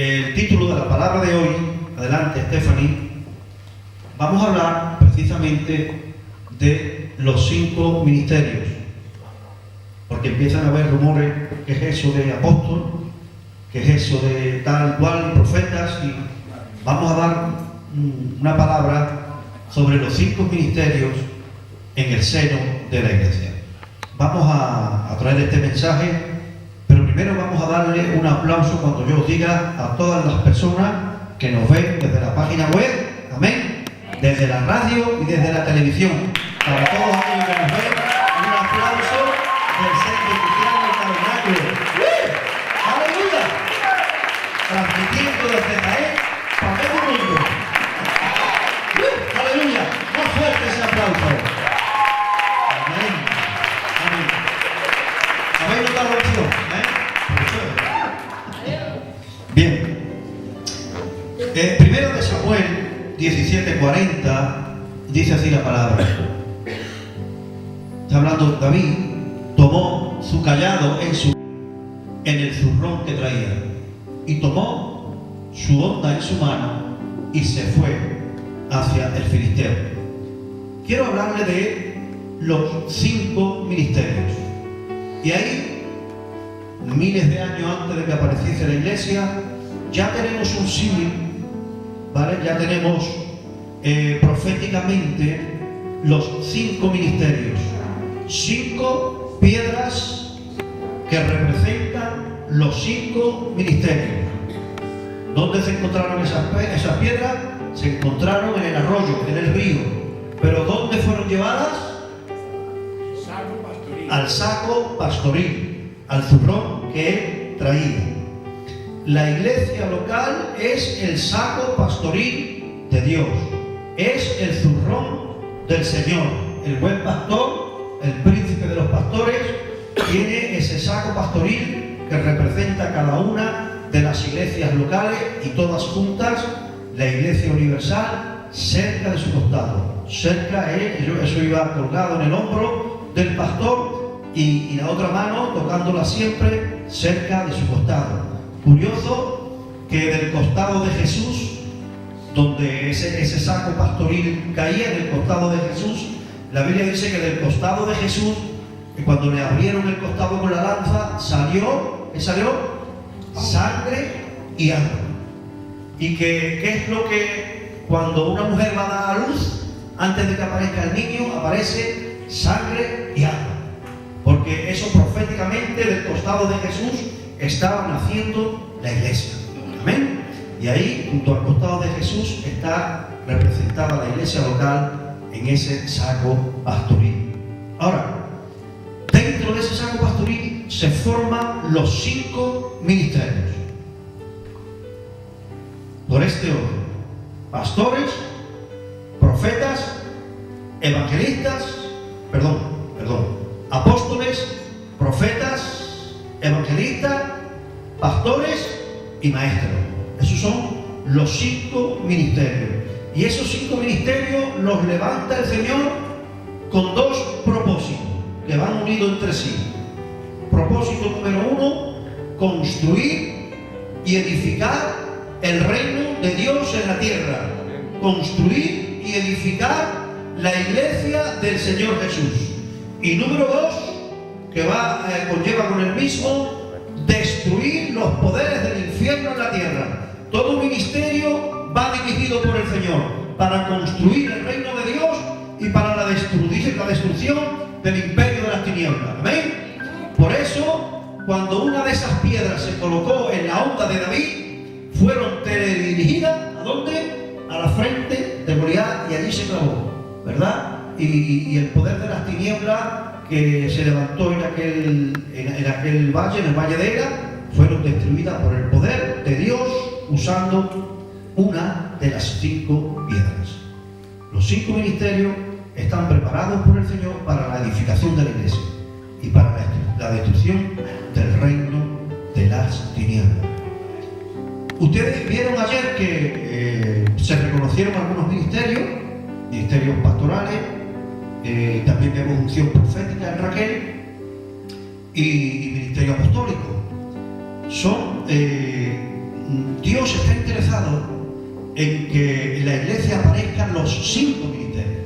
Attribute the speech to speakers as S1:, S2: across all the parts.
S1: El título de la palabra de hoy, adelante Stephanie, vamos a hablar precisamente de los 5 ministerios, porque empiezan a haber rumores, ¿qué es eso de apóstol? ¿Qué es eso de tal cual, profetas? Y vamos a dar una palabra sobre los 5 ministerios en el seno de la iglesia. Vamos a traer este mensaje, pero primero vamos a darle un aplauso cuando yo os diga a todas las personas que nos ven desde la página web, amén, desde la radio y desde la televisión. Para todos aquellos que nos ven, un aplauso del Centro Cristiano del Tabernáculo. ¡Aleluya! Transmitiendo desde Jaén para todo el mundo. ¡Aleluya! Más fuerte ese aplauso. Amén. Amén. ¿Habéis notado la opción? Bien. Primero de Samuel 17:40 dice así la palabra. Está hablando David, tomó su callado en el zurrón que traía y tomó su honda en su mano y se fue hacia el filisteo. Quiero hablarle de los 5 ministerios. Y ahí, miles de años antes de que apareciese la iglesia, ya tenemos un símil, ¿vale? Ya tenemos proféticamente los 5 ministerios. 5 piedras que representan los 5 ministerios. ¿Dónde se encontraron esas piedras? Se encontraron en el arroyo, en el río. ¿Pero dónde fueron llevadas? Al saco pastoril, al zurrón que él traía. La iglesia local es el saco pastoril de Dios, es el zurrón del Señor. El buen pastor, el príncipe de los pastores, tiene ese saco pastoril que representa cada una de las iglesias locales y todas juntas, la iglesia universal, cerca de su costado. Cerca, eso iba colgado en el hombro del pastor y la otra mano tocándola siempre cerca de su costado. Curioso que del costado de Jesús, donde ese saco pastoril caía, en el costado de Jesús, la Biblia dice que del costado de Jesús, que cuando le abrieron el costado con la lanza, salió sangre y agua. Y ¿qué es lo que cuando una mujer va a dar a luz, antes de que aparezca el niño, aparece sangre y agua? Porque eso proféticamente del costado de Jesús estaba naciendo la iglesia. Amén. Y ahí, junto al costado de Jesús, está representada la iglesia local en ese saco pastoril. Ahora, dentro de ese saco pastoril se forman los 5 ministerios. Por este orden: pastores, profetas, apóstoles, profetas, evangelistas, pastores y maestros. Esos son los 5 ministerios. Y esos 5 ministerios los levanta el Señor con 2 propósitos que van unidos entre sí. Propósito número 1, construir y edificar el reino de Dios en la tierra. Construir y edificar la iglesia del Señor Jesús. Y número 2, que conlleva con el mismo, destruir los poderes del infierno en la tierra. Todo ministerio va dirigido por el Señor para construir el reino de Dios y para la destrucción del imperio de las tinieblas. Amén. Por eso, cuando una de esas piedras se colocó en la honda de David, fueron teledirigidas ¿a dónde? A la frente de Goliat, y allí se clavó, ¿verdad? Y el poder de las tinieblas que se levantó en aquel valle, en el valle de Era, fueron destruidas por el poder de Dios usando una de las 5 piedras. Los 5 ministerios están preparados por el Señor para la edificación de la iglesia y para la destrucción del reino de las tinieblas. Ustedes vieron ayer que se reconocieron algunos ministerios pastorales, también vemos unción profética en Raquel y ministerio apostólico. Son Dios está interesado en que en la iglesia aparezcan los 5 ministerios.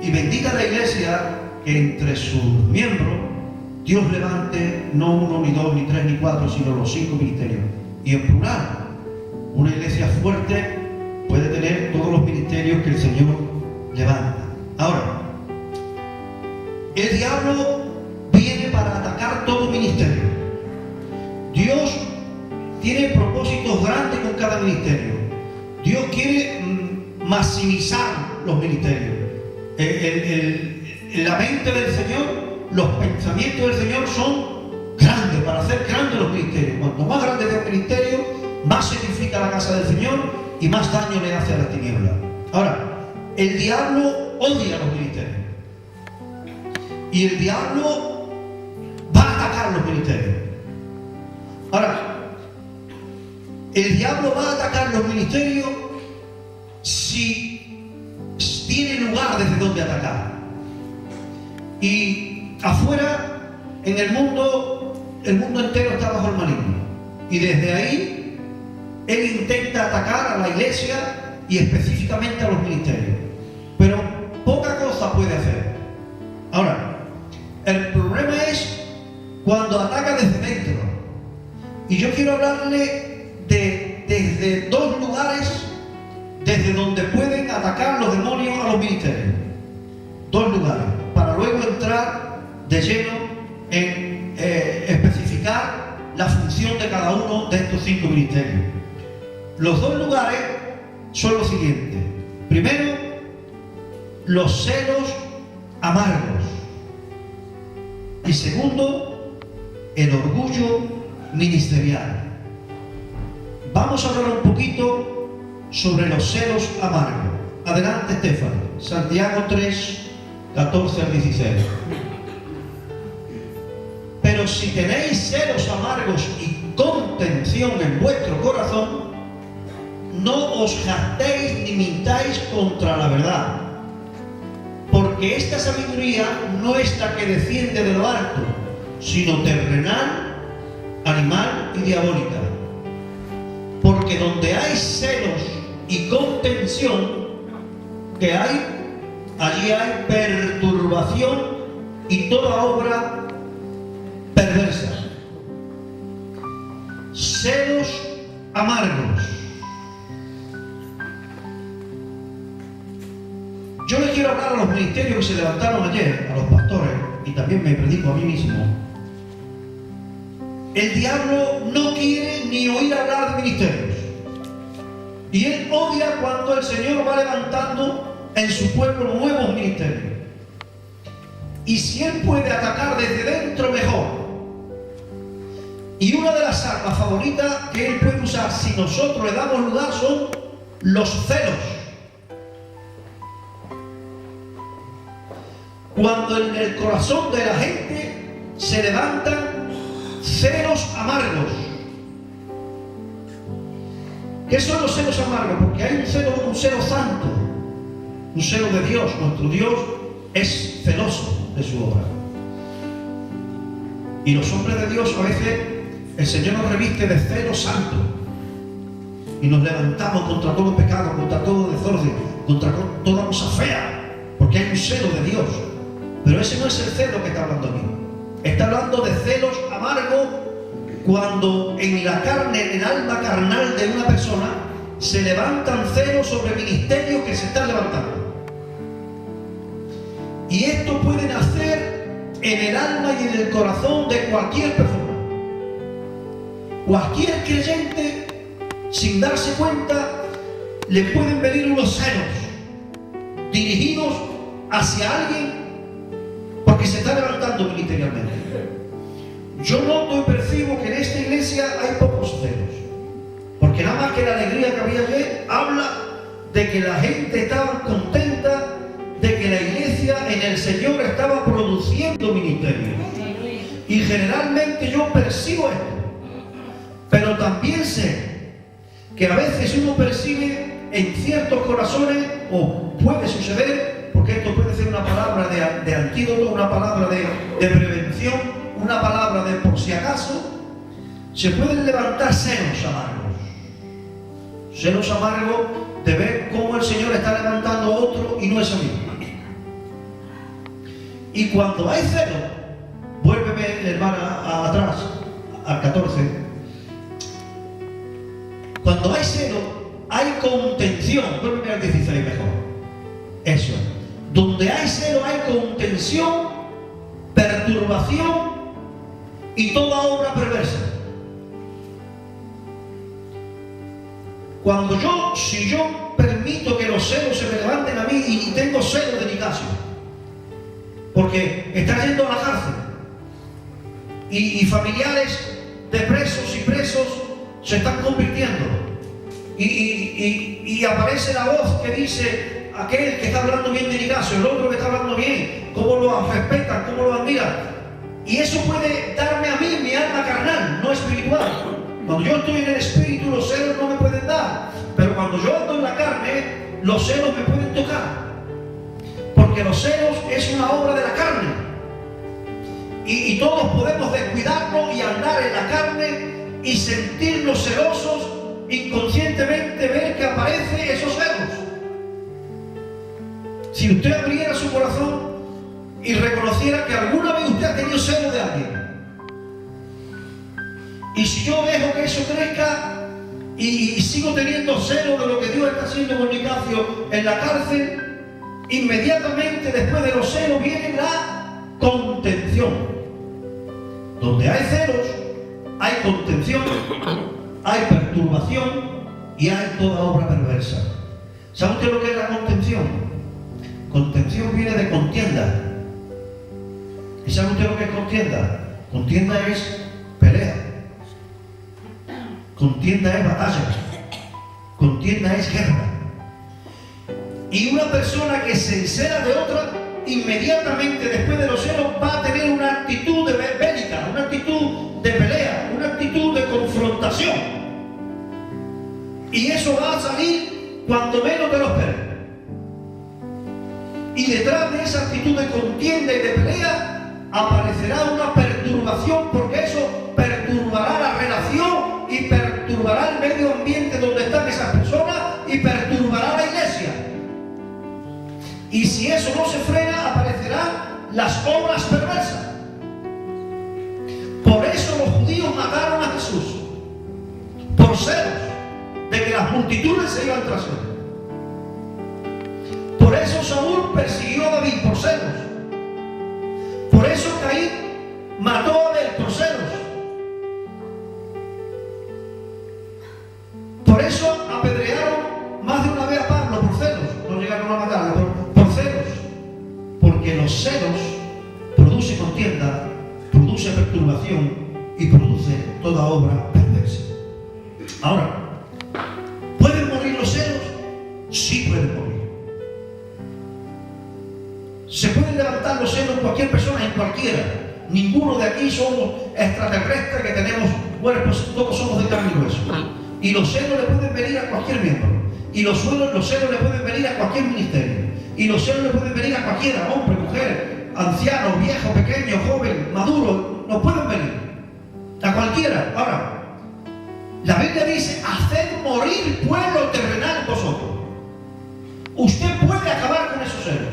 S1: Y bendita la iglesia que entre sus miembros Dios levante no 1, ni 2, ni 3, ni 4, sino los 5 ministerios. Y en plural, una iglesia fuerte puede tener todos los ministerios que el Señor levanta. Ahora, el diablo viene para atacar todo ministerio. Dios tiene propósitos grandes con cada ministerio. Dios quiere maximizar los ministerios. En la mente del Señor, los pensamientos del Señor son grandes, para hacer grandes los ministerios. Cuanto más grande sea el ministerio, más se edifica la casa del Señor y más daño le hace a las tinieblas. Ahora, el diablo odia los ministerios. Y el diablo va a atacar los ministerios. Ahora, el diablo va a atacar los ministerios si tiene lugar desde donde atacar. Y afuera, en el mundo entero está bajo el maligno. Y desde ahí, él intenta atacar a la iglesia y específicamente a los ministerios. Pero poca cosa puede hacer. Ahora, el problema es cuando ataca desde dentro. Y yo quiero hablarle desde 2 lugares desde donde pueden atacar los demonios a los ministerios. 2 lugares, para luego entrar de lleno en especificar la función de cada uno de estos 5 ministerios. Los 2 lugares son los siguientes. Primero, los celos amargos. Y segundo, el orgullo ministerial. Vamos a hablar un poquito sobre los celos amargos. Adelante, Estefano. Santiago 3, 14 al 16. Pero si tenéis celos amargos y contención en vuestro corazón, no os jactéis ni mintáis contra la verdad. Porque esta sabiduría no es la que desciende de lo alto, sino terrenal, animal y diabólica. Porque donde hay celos y contención, que hay, allí hay perturbación y toda obra perversa. Celos amargos. Yo les quiero hablar a los ministerios que se levantaron ayer, a los pastores, y también me predico a mí mismo. El diablo no quiere ni oír hablar de ministerios. Y él odia cuando el Señor va levantando en su pueblo nuevos ministerios. Y si él puede atacar desde dentro, mejor. Y una de las armas favoritas que él puede usar si nosotros le damos lugar son los celos. Cuando en el corazón de la gente se levantan celos amargos. ¿Qué son los celos amargos? Porque hay un celo santo, un celo de Dios. Nuestro Dios es celoso de su obra. Y los hombres de Dios, a veces el Señor nos reviste de celo santo y nos levantamos contra todo pecado, contra todo desorden, contra toda cosa fea, porque hay un celo de Dios. Pero ese no es el celo que está hablando aquí. Está hablando de celos amargos cuando en la carne, en el alma carnal de una persona, se levantan celos sobre ministerios que se están levantando. Y esto puede nacer en el alma y en el corazón de cualquier persona. Cualquier creyente, sin darse cuenta, le pueden venir unos celos dirigidos hacia alguien porque se está levantando ministerialmente. Yo noto y percibo que en esta iglesia hay pocos celos, porque nada más que la alegría que había ayer habla de que la gente estaba contenta de que la iglesia en el Señor estaba produciendo ministerios. Y generalmente yo percibo esto, pero también sé que a veces uno percibe en ciertos corazones, o puede suceder, porque esto puede ser una palabra de antídoto, una palabra de prevención, una palabra de por si acaso, se pueden levantar celos amargos. Celos amargos de ver cómo el Señor está levantando a otro y no es a mí. Y cuando hay celo, vuélveme, hermana, atrás, al 14. Cuando hay celo, hay contención. Vuélveme al 16 mejor. Eso. Donde hay celo, hay contención, perturbación y toda obra perversa. Si yo permito que los celos se me levanten a mí y tengo celos de Nicasio, porque está yendo a la cárcel y familiares de presos y presos se están convirtiendo y aparece la voz que dice aquel que está hablando bien de Nicasio, el otro que está hablando bien, cómo lo respetan, cómo lo admiran, y eso puede darme a mí mi alma carnal, no espiritual. Cuando yo estoy en el espíritu, los celos no me pueden dar, pero cuando yo ando en la carne, los celos me pueden tocar, porque los celos es una obra de la carne, y todos podemos descuidarnos y andar en la carne y sentirnos celosos, inconscientemente ver que aparecen esos celos. Si usted abriera su corazón y reconociera que alguna vez usted ha tenido celos de alguien, y si yo dejo que eso crezca y sigo teniendo celos de lo que Dios está haciendo con Nicasio en la cárcel, inmediatamente después de los celos viene la contención. Donde hay celos, hay contención, hay perturbación y hay toda obra perversa. ¿Sabe usted lo que es la contención? Contención viene de contienda. ¿Y sabe usted lo que es contienda? Contienda es pelea. Contienda es batalla. Contienda es guerra. Y una persona que se encela de otra, inmediatamente después de los celos va a tener una actitud bélica, una actitud de pelea, una actitud de confrontación. Y eso va a salir cuando menos te lo esperes. Y detrás de esa actitud de contienda y de pelea aparecerá una perturbación, porque eso perturbará la relación y perturbará el medio ambiente donde están esas personas y perturbará la iglesia. Y si eso no se frena, aparecerán las obras perversas. Por eso los judíos mataron a Jesús, por celos de que las multitudes se iban tras él. Por eso Saúl persiguió a David, por celos. Por eso Caín mató a Abel, por celos. Por eso apedrearon más de una vez a Pablo, por celos. No llegaron a matarlo, por celos. Porque los celos producen contienda, produce perturbación y produce toda obra perversa. Ahora, ¿pueden morir los celos? Sí pueden morir. ¿Se pueden levantar los celos en cualquier persona? En cualquiera. Ninguno de aquí somos extraterrestres que tenemos cuerpos, todos somos de carne y hueso. Y los celos le pueden venir a cualquier miembro. Y los celos le pueden venir a cualquier ministerio. Y los celos le pueden venir a cualquiera, hombre, mujer, anciano, viejo, pequeño, joven, maduro, nos pueden venir. A cualquiera. Ahora, la Biblia dice, haced morir pueblo terrenal en vosotros. Usted puede acabar con esos celos.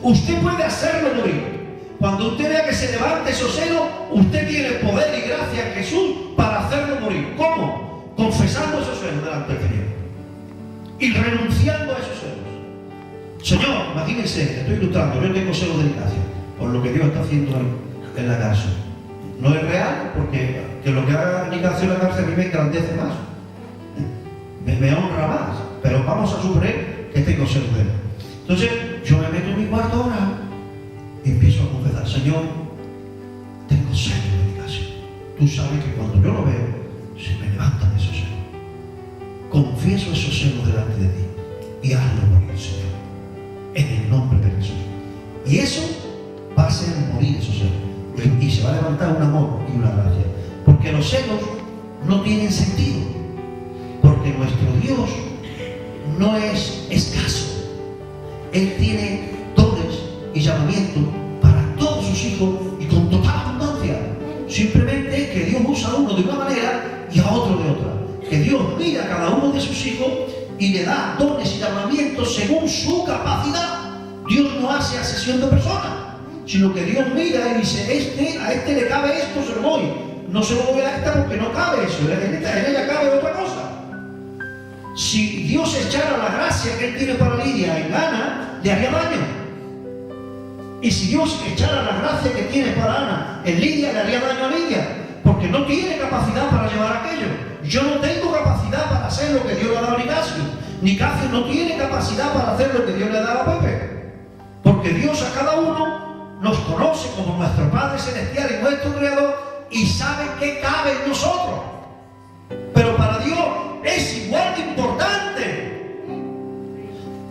S1: Usted puede hacerlo morir. Cuando usted vea que se levante esos celos, usted tiene poder y gracia en Jesús para hacerlo morir. ¿Cómo? Confesando esos celos delante del Señor y renunciando a esos celos. Señor, imagínense, estoy ilustrando, yo tengo celos de Nicasio por lo que Dios está haciendo en la cárcel. No es real, porque que lo que haga Nicasio en la cárcel a mí me engrandece más, me honra más, pero vamos a suponer que tengo celos de él. Entonces, yo me meto en mi cuarto ahora y empiezo a confesar, Señor, tengo celos de Nicasio. Tú sabes que cuando yo lo veo, se me levantan esos celos. Confieso esos celos delante de ti y hazlo morir, Señor, en el nombre de Jesús. Y eso va a hacer morir esos celos. Y se va a levantar un amor y una gracia. Porque los celos no tienen sentido. Porque nuestro Dios no es escaso. Él tiene dones y llamamientos para todos sus hijos y con total abundancia. Simplemente que Dios usa a uno de una manera y a otro de otra. que Dios mira a cada uno de sus hijos y le da dones y llamamientos según su capacidad. Dios no hace asesión de personas, sino que Dios mira y dice, a este le cabe esto, se lo doy. No se lo doy a esta porque no cabe eso, en ella cabe otra cosa. Si Dios echara la gracia que Él tiene para Lidia en Ana, le haría daño. Y si Dios echara la gracia que tiene para Ana en Lidia, le haría daño a Lidia, porque no tiene capacidad para llevar aquello. Yo no tengo capacidad para hacer lo que Dios le ha dado a Nicasio, ni Casio no tiene capacidad para hacer lo que Dios le ha dado a Pepe, porque Dios a cada uno nos conoce como nuestro Padre Celestial y nuestro Creador y sabe qué cabe en nosotros. Pero para Dios es igual de importante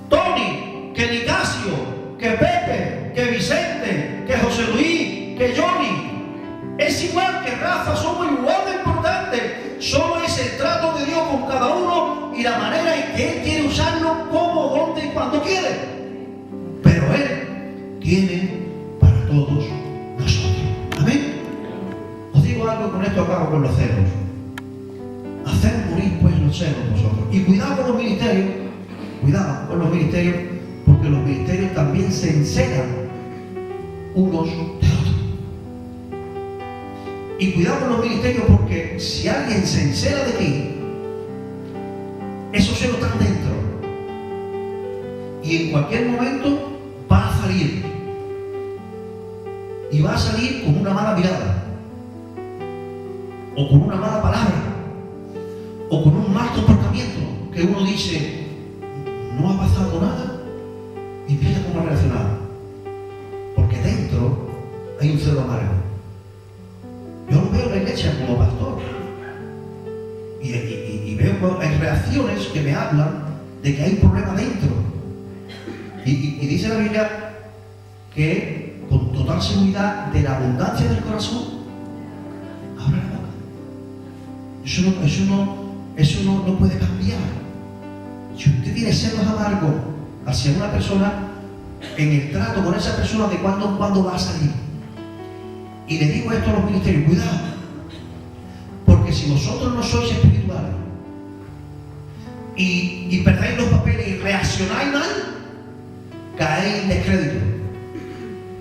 S1: Tony que Nicasio, que Pepe, que Vicente, que José Luis, que Johnny. Es igual que Rafa, somos igual de importantes. Solo es el trato de Dios con cada uno y la manera en que Él quiere usarlo, cómo, dónde y cuando quiere. Pero Él tiene para todos nosotros. Amén. Os digo algo, con esto acabo con los celos. Hacer morir pues los celos vosotros. Y cuidado con los ministerios. Cuidado con los ministerios, porque los ministerios también se encelan unos de otros. Y cuidado con los ministerios, porque si alguien se encela de ti, esos celos están dentro. Y en cualquier momento va a salir. Y va a salir con una mala mirada. O con una mala palabra. O con un mal comportamiento. Que uno dice, no ha pasado nada. Y mira cómo ha reaccionado. Porque dentro hay un celo amargo. Yo lo veo en la iglesia como pastor y veo hay reacciones que me hablan de que hay un problema dentro. Y dice la Biblia que con total seguridad de la abundancia del corazón abre la boca. Eso no puede cambiar. Si usted tiene celos amargos hacia una persona, en el trato con esa persona, de cuándo en cuándo va a salir. Y le digo esto a los ministerios, cuidado, porque si vosotros no sois espirituales y perdéis los papeles y reaccionáis mal, caéis en descrédito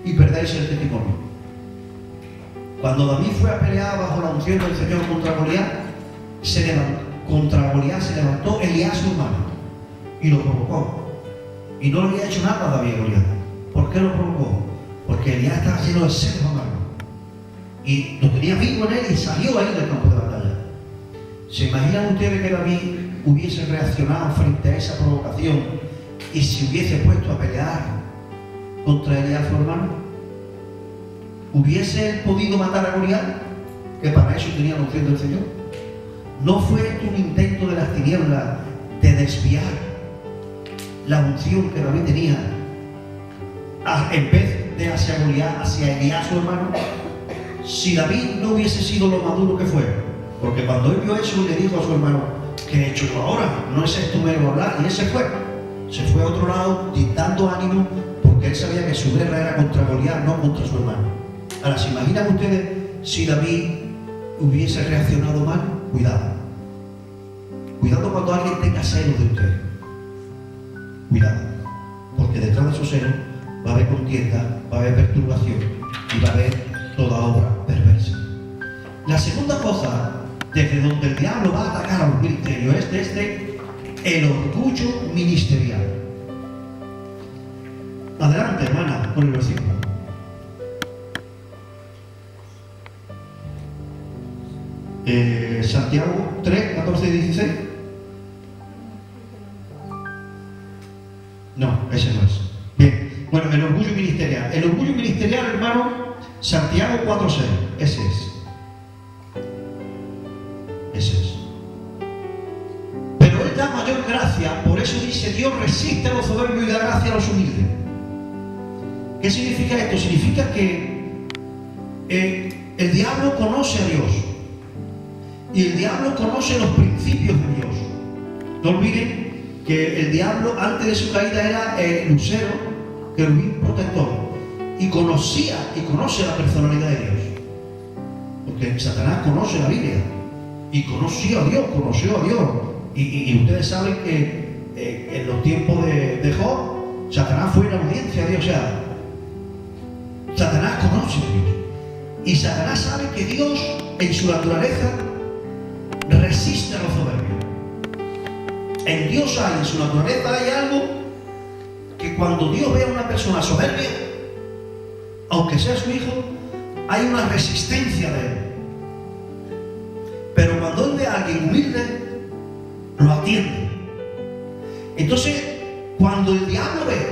S1: y perdéis el testimonio. Cuando David fue a pelear bajo la unción del Señor contra Goliat, se levantó Elías su hermano y lo provocó. Y no le había hecho nada a David a Goliat. ¿Por qué lo provocó? Porque Elías estaba lleno de celos amargos. Y lo tenía vivo en él y salió ahí del campo de batalla. ¿Se imaginan ustedes que David hubiese reaccionado frente a esa provocación y se hubiese puesto a pelear contra Elías su hermano? ¿Hubiese él podido matar a Goliat? Que para eso tenía la unción del Señor. ¿No fue esto un intento de las tinieblas de desviar la unción que David tenía en vez de hacia Goliat, hacia Elías su hermano? Si David no hubiese sido lo maduro que fue, porque cuando él vio eso le dijo a su hermano, ¿qué he hecho yo ahora? No es esto mero hablar, y él se fue a otro lado dando ánimo, porque él sabía que su guerra era contra Goliat, no contra su hermano. Ahora, ¿se imaginan ustedes si David hubiese reaccionado mal? Cuidado cuando alguien tenga celos de usted. Cuidado, porque detrás de esos celos va a haber contienda, va a haber perturbación y va a haber toda obra perversa. La segunda cosa desde donde el diablo va a atacar a los ministerios es desde el orgullo ministerial. Adelante, hermana, con el versículo. Santiago 3, 14 y 16. No, ese no es. Bien, bueno, el orgullo ministerial. El orgullo ministerial, hermano, Santiago 4:6. Ese es. Pero Él da mayor gracia, por eso dice: Dios resiste a los soberbios y da gracia a los humildes. ¿Qué significa esto? Significa que el diablo conoce a Dios. Y el diablo conoce los principios de Dios. No olviden que el diablo antes de su caída era Lucero, querubín protector. Y conocía y conoce la personalidad de Dios. Porque Satanás conoce la Biblia. y conoció a Dios. Y ustedes saben que en los tiempos de Job, Satanás fue en audiencia a Dios. O sea, Satanás conoce a Dios. Y Satanás sabe que Dios, en su naturaleza, resiste a los soberbios. En Dios en su naturaleza hay algo que cuando Dios ve a una persona soberbia, aunque sea su hijo, hay una resistencia de él. Pero cuando él ve a alguien humilde, lo atiende. Entonces, cuando el diablo ve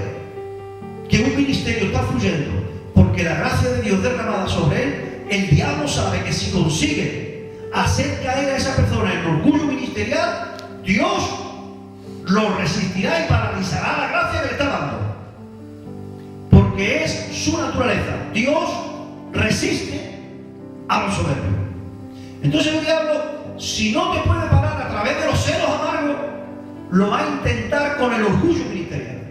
S1: que un ministerio está fluyendo porque la gracia de Dios derramada sobre él, el diablo sabe que si consigue hacer caer a esa persona en orgullo ministerial, Dios lo resistirá y paralizará la gracia que le está dando. Porque es su naturaleza. Dios resiste a los soberbios. Entonces el diablo, si no te puede parar a través de los celos amargos, lo va a intentar con el orgullo ministerial.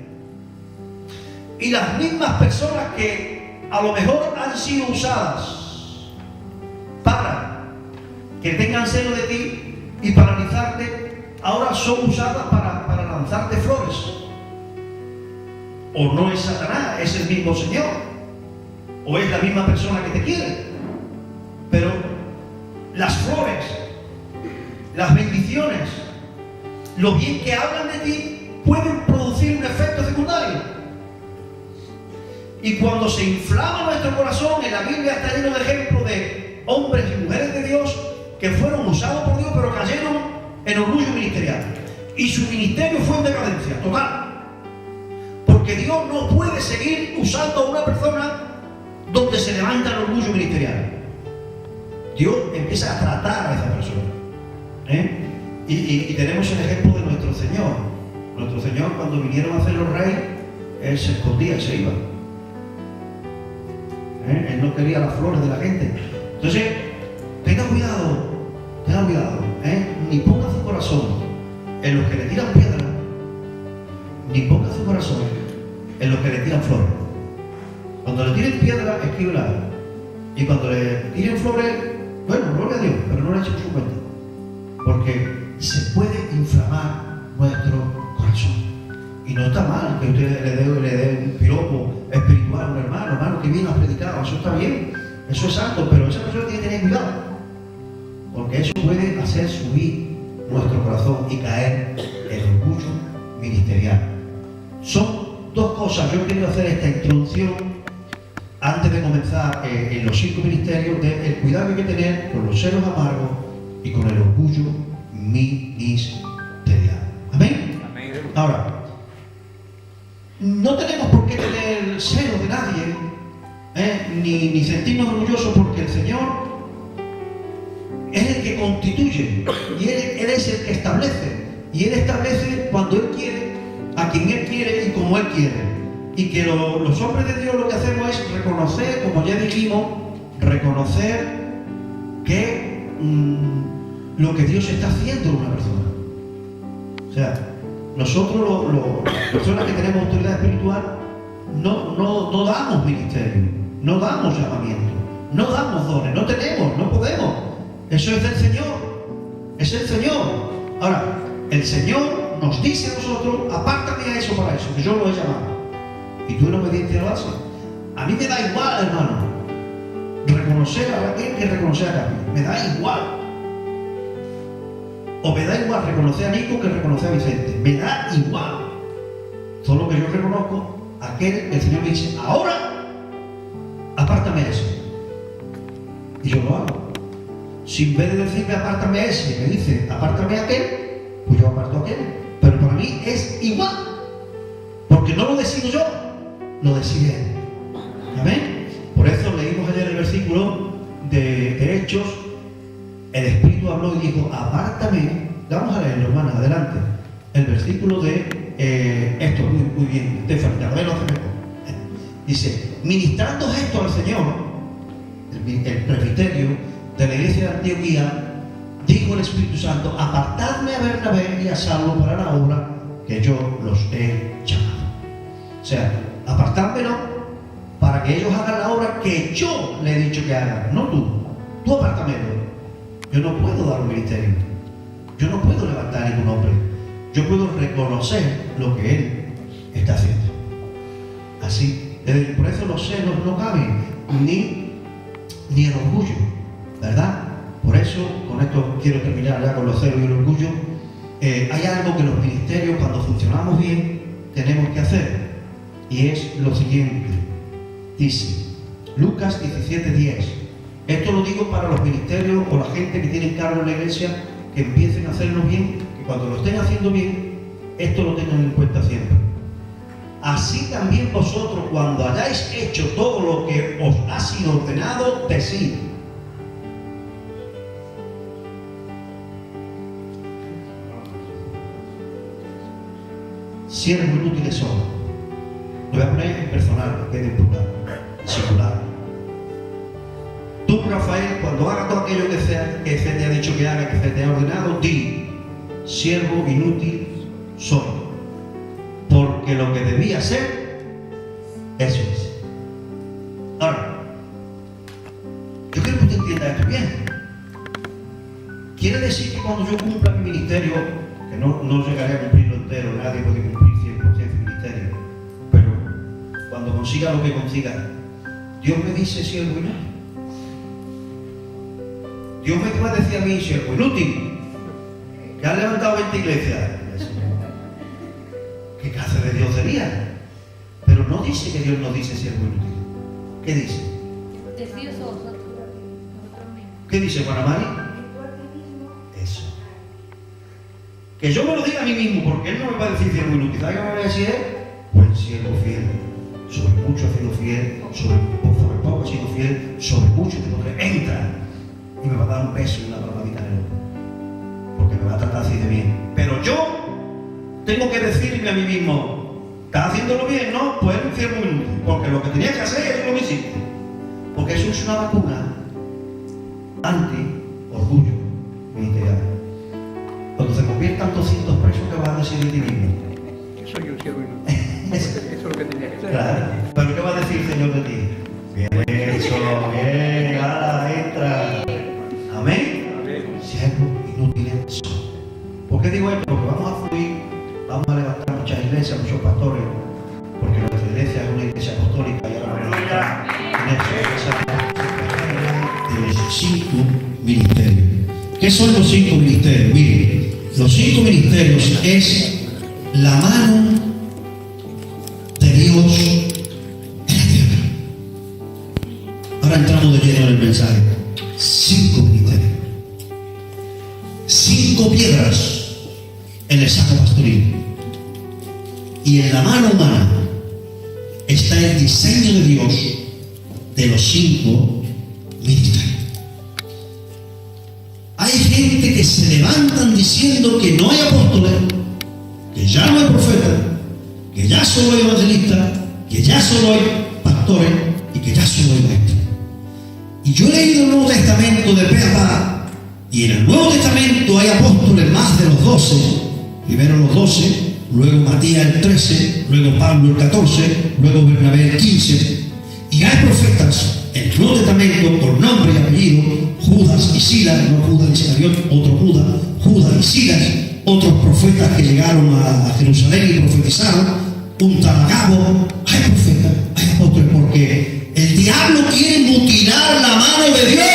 S1: Y las mismas personas que a lo mejor han sido usadas para que tengan celo de ti y paralizarte, ahora son usadas para lanzarte flores. O no es Satanás, es el mismo Señor. O es la misma persona que te quiere. Pero las flores, las bendiciones, lo bien que hablan de ti, pueden producir un efecto secundario. Y cuando se inflama nuestro corazón, en la Biblia está lleno de ejemplos de hombres y mujeres de Dios que fueron usados por Dios, pero cayeron en orgullo ministerial. Y su ministerio fue en decadencia total. Porque Dios no puede seguir usando a una persona donde se levanta el orgullo ministerial. Dios empieza a tratar a esa persona. Y tenemos el ejemplo de nuestro Señor. Nuestro Señor, cuando vinieron a hacer los reyes, Él se escondía y se iba. Él no quería las flores de la gente. Entonces, tenga cuidado. Ni ponga su corazón en los que le tiran piedra, ni ponga su corazón en los que le tiran flores. Cuando le tiren piedra, escríbela. Y cuando le tiren flores, bueno, gloria a Dios, pero no le echen por su cuenta. Porque se puede inflamar nuestro corazón. Y no está mal que usted le dé un piropo espiritual a un hermano que bien ha predicado. Eso está bien, eso es santo, pero esa persona tiene que tener cuidado. Porque eso puede hacer subir nuestro corazón y caer el orgullo ministerial. Son dos cosas. Yo quiero hacer esta introducción antes de comenzar en los 5 ministerios del cuidado que hay que tener con los celos amargos y con el orgullo ministerial. ¿Amén? Amén. Ahora, no tenemos por qué tener celos de nadie, ni sentirnos orgullosos, porque el Señor es el que constituye y él es el que establece. Y Él establece cuando Él quiere, a quien Él quiere y como Él quiere. Y que los hombres de Dios lo que hacemos es reconocer, como ya dijimos, reconocer que lo que Dios está haciendo en una persona. O sea, nosotros, las personas que tenemos autoridad espiritual, no damos ministerio, no damos llamamiento, no damos dones, no tenemos, no podemos. Eso es del Señor, es el Señor. Ahora, el Señor nos dice a nosotros: apártame a eso para eso, que yo lo he llamado. Y tú en obediencia lo haces. A mí me da igual, hermano, reconocer a aquel que reconocer a Carmen. Me da igual. O me da igual reconocer a Nico que reconocer a Vicente. Me da igual. Solo que yo reconozco a aquel que el Señor me dice: ahora, apártame a ese. Y yo lo hago. Si en vez de decirme apártame a ese, me dice apártame a aquel, pues yo aparto a aquel. Pero para mí es igual. Porque no lo decido yo, lo decide Él. ¿Amén? Por eso leímos ayer el versículo de Hechos. El Espíritu habló y dijo: apártame. Vamos a leerlo, hermanos, adelante. El versículo de esto, muy bien, Stephanie, a ver, lo hace mejor. Dice: ministrando esto al Señor, el presbiterio de la iglesia de Antioquía, dijo el Espíritu Santo: apartadme a Bernabé y a Saulo para la obra que yo los he llamado. O sea, apartádmelo para que ellos hagan la obra que yo le he dicho que hagan, no tú. Tú apártamelo. yo no puedo dar un ministerio. Yo no puedo levantar ningún hombre. Yo puedo reconocer lo que Él está haciendo. Así. Por eso los celos no caben, ni el orgullo, ¿verdad? Por eso, con esto quiero terminar ya con los celos y el orgullo. Hay algo que los ministerios, cuando funcionamos bien, tenemos que hacer. Y es lo siguiente. Dice, Lucas 17:10. Esto lo digo para los ministerios o la gente que tiene cargo en la iglesia, que empiecen a hacerlo bien, que cuando lo estén haciendo bien, esto lo tengan en cuenta siempre. Así también vosotros, cuando hayáis hecho todo lo que os ha sido ordenado, decid. Siervos inútiles son. Lo voy a poner en personal, que quede importante, singular. Tú, Rafael, cuando hagas todo aquello que se te ha dicho que haga, que se te ha ordenado, di, siervo inútil soy. Porque lo que debía ser, eso es. Ahora, yo quiero que usted entienda esto bien. Quiere decir que cuando yo cumpla mi ministerio, que no llegaré a cumplirlo entero, nadie puede cumplir 100% su ministerio, pero cuando consiga lo que consiga, Dios me dice siervo inútil. Dios me va a decir a mí, siervo inútil, que has levantado 20 iglesias. ¿Qué clase de Dios sería? Pero no dice que Dios no dice siervo inútil. ¿Qué dice?
S2: Decíos vosotros.
S1: ¿Qué dice Juana Mari? Eso. Que yo me lo diga a mí mismo, porque Él no me va a decir siervo inútil. ¿Sabes qué me va a decir? Buen siervo fiel. Sobre mucho ha sido fiel, sobre poco ha sido fiel, sobre mucho te podré. Entra. Y me va a dar un beso y una palmadita en el ojo. Porque me va a tratar así de bien. Pero yo tengo que decirme a mí mismo, ¿estás haciéndolo bien? No, pues un siervo inútil. Porque lo que tenías que hacer es lo que hiciste. Porque eso es una vacuna anti-orgullo ministerial. Cuando se conviertan 200 presos, ¿qué vas a decir de ti mismo?
S3: Soy un siervo inútil. Eso es lo que tenía que hacer.
S1: Claro. ¿Pero qué va a decir el Señor de ti? Bien, eso, bien, ahora entra. Amén. Siervo inútil son. ¿Por qué digo esto? Porque vamos a fluir, vamos a levantar muchas iglesias, muchos pastores, porque nuestra iglesia es una iglesia apostólica y ahora vamos a entrar en los 5 ministerios. ¿Qué son los 5 ministerios? Miren, los 5 ministerios es la mano de Dios en la tierra. Ahora entramos de lleno en el mensaje. 5 ministerios. 5 piedras en el saco pastoril. Y en la mano humana está el diseño de Dios de los 5 ministerios. Hay gente que se levantan diciendo que no hay apóstoles, que ya no hay profetas, que ya solo hay evangelistas, que ya solo hay pastores y que ya solo hay maestros. Y yo he leído el Nuevo Testamento de pe a pa, y en el Nuevo Testamento hay apóstoles más de los 12, primero los 12, luego Matías el 13, luego Pablo el 14, luego Bernabé el 15, y hay profetas en el Nuevo Testamento por nombre y apellido, Judas y Silas, no Judas Iscariot, otro Judas, Judas y Silas, otros profetas que llegaron a Jerusalén y profetizaron, un tal Agabo. Hay profetas, hay apóstoles, porque el diablo quiere mutilar la mano de Dios.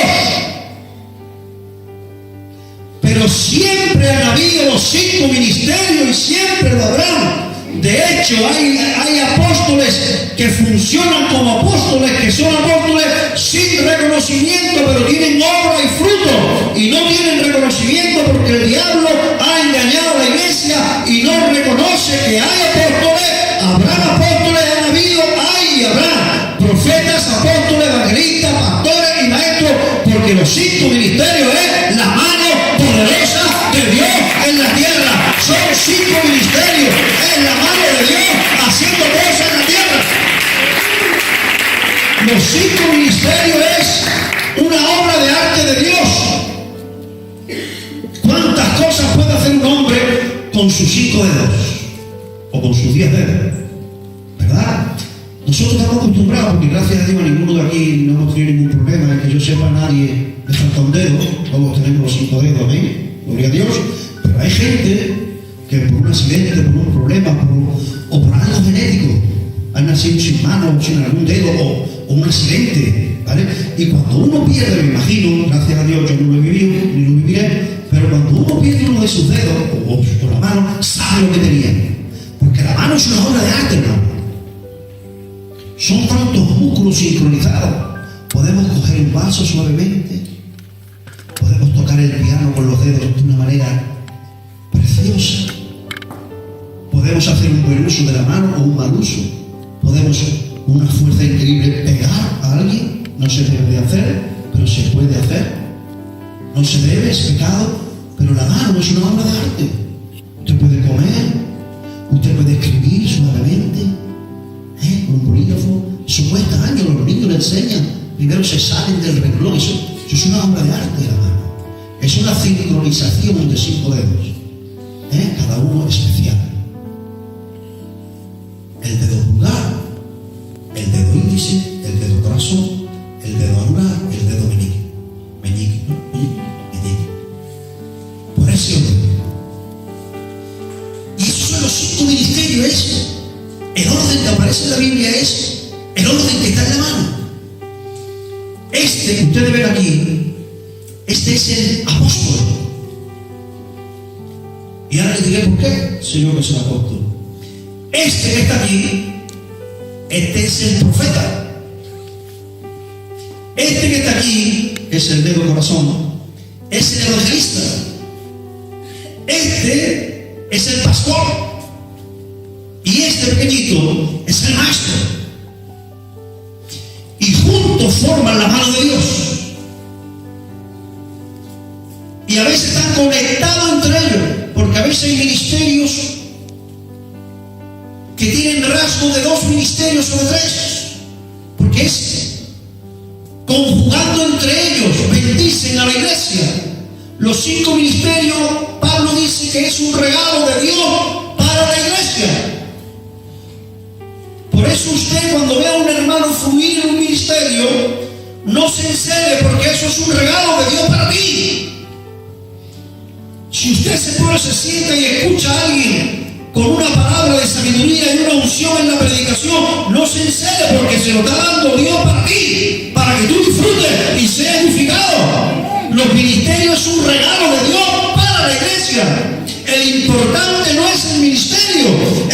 S1: Pero siempre han habido los 5 ministerios y siempre lo habrán. De hecho, hay apóstoles que funcionan como apóstoles, que son apóstoles sin reconocimiento, pero tienen obra y fruto. Y no tienen reconocimiento porque el diablo ha engañado a la iglesia y no reconoce que hay apóstoles. Habrán apóstoles, han habido, hay y habrá profetas, apóstoles, evangelistas, pastores y maestros, porque los 5 ministerios es la mano poderosa de Dios en la tierra. Son 5 ministerios, es la mano de Dios haciendo cosas en la tierra. Los 5 ministerios es una obra de arte de Dios. ¿Cuántas cosas puede hacer un hombre con sus 5 dedos? O con sus 10 dedos, ¿verdad? Nosotros estamos acostumbrados, porque gracias a Dios a ninguno de aquí no hemos tenido ningún problema, que yo sepa, nadie le falta un dedo, todos tenemos los 5 dedos, amén, gloria a Dios. Pero hay gente que por un accidente, por un problema, o por algo genético, han nacido sin mano, sin algún dedo, o un accidente, ¿vale? Y cuando uno pierde, me imagino, gracias a Dios yo no lo he vivido, ni lo viviré, pero cuando uno pierde uno de sus dedos, o la mano, sabe lo que tenía. Porque la mano es una obra de arte, hermano. Son tantos músculos sincronizados. Podemos coger un vaso suavemente, podemos tocar el piano con los dedos de una manera preciosa, podemos hacer un buen uso de la mano o un mal uso, podemos con una fuerza increíble pegar a alguien. No se debe de hacer, pero se puede hacer. No se debe, es pecado, pero la mano es una obra de arte. Usted puede comer, usted puede escribir suavemente, con un bolígrafo. Eso cuesta años, los niños le enseñan. Primero se salen del renglón. Eso es una obra de arte, la mano. Es una sincronización de 5 dedos, cada uno especial. El dedo pulgar, el dedo índice, el dedo corazón, el dedo anular, el dedo meñique. Por ese orden. Y esos son los 5 ministerios. Es el orden que aparece en la Biblia, es el orden que está en la mano. Este que ustedes ven aquí, este es el apóstol. Y ahora les diré por qué, Señor, que es el apóstol. Este que está aquí, este es el profeta. Este que está aquí es el dedo corazón, es el evangelista. Este es el pastor. Y este pequeñito es el maestro. Y juntos forman la mano de Dios. Y a veces están conectados entre ellos, porque a veces hay ministerios que tienen rasgos de 2 ministerios o de 3, porque es conjugando entre ellos, bendicen a la iglesia. Los 5 ministerios, Pablo dice que es un regalo de Dios para la iglesia. Por eso usted, cuando vea a un hermano fluir en un ministerio, no se encele, porque eso es un regalo de Dios para ti. Si usted se sienta y escucha a alguien con una palabra de sabiduría y una unción en la predicación, no se encele, porque se lo está dando Dios para ti, para que tú disfrutes y seas edificado. Los ministerios es un regalo de Dios para la iglesia. El importante no es el ministerio,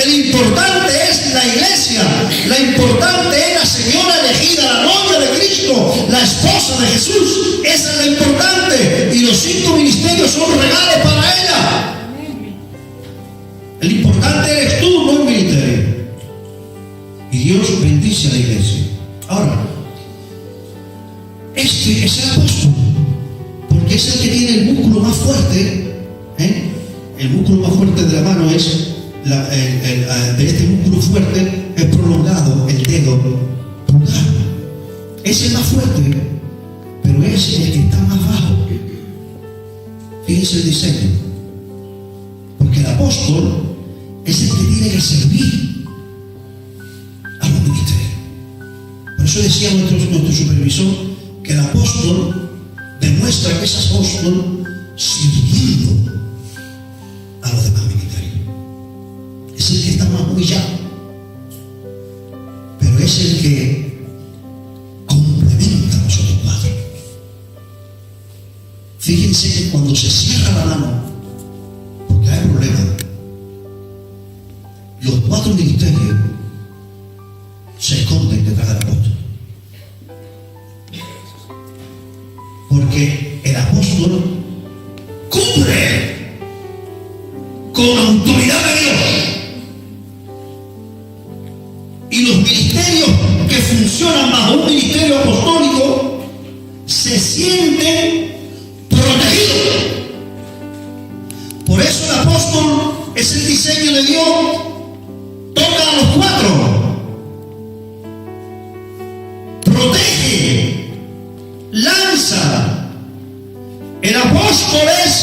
S1: el importante es la iglesia. La importante es la señora elegida, la novia de Cristo, la esposa de Jesús. Esa es la importante. Y los 5 ministerios son regalos para ella. El importante eres tú, no el ministerio. Y Dios bendice a la iglesia. Ahora, este es el apóstol, porque es el que tiene el músculo más fuerte. El músculo más fuerte de la mano es, de este músculo fuerte es prolongado el dedo pulgar. Es el más fuerte, pero es el que está más bajo. Fíjense el diseño. Porque el apóstol es el que tiene que servir a los ministerios. Por eso decía nuestro supervisor que el apóstol demuestra que es apóstol sirviendo a los demás ministerios. Es el que está más humillado, pero es el que complementa a los otros 4. Fíjense que cuando se cierra la mano, porque hay problemas, los 4 ministerios se esconden detrás del apóstol, porque el apóstol cubre con autoridad de Dios. Y los ministerios que funcionan bajo un ministerio apostólico se sienten protegidos. Por eso el apóstol es el diseño de Dios. Toca a los 4. Protege. Lanza. El apóstol es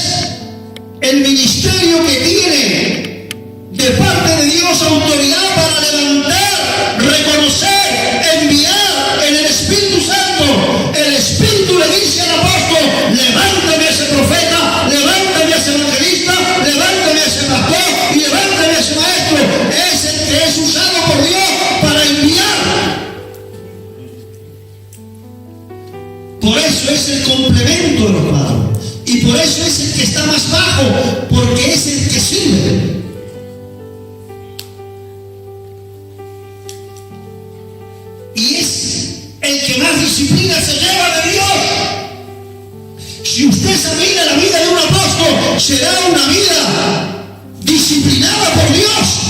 S1: el ministerio que tiene de parte de Dios autoridad para levantar, reconocer de los cuatro. Y por eso es el que está más bajo, porque es el que sirve. Y es el que más disciplina se lleva de Dios. Si usted examina la vida de un apóstol, será una vida disciplinada por Dios.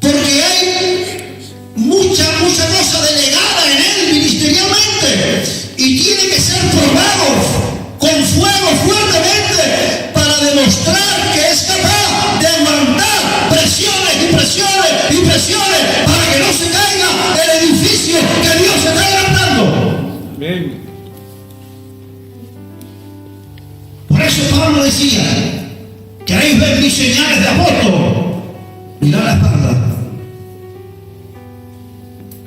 S1: Porque hay mucha cosa delegada en él ministerialmente. Y tiene que ser probado con fuego fuertemente para demostrar que es capaz de aguantar presiones y presiones y presiones para que no se caiga el edificio que Dios está levantando.
S3: Amén.
S1: Por eso Pablo decía: ¿queréis ver mis señales de apóstol? Mirad la espalda.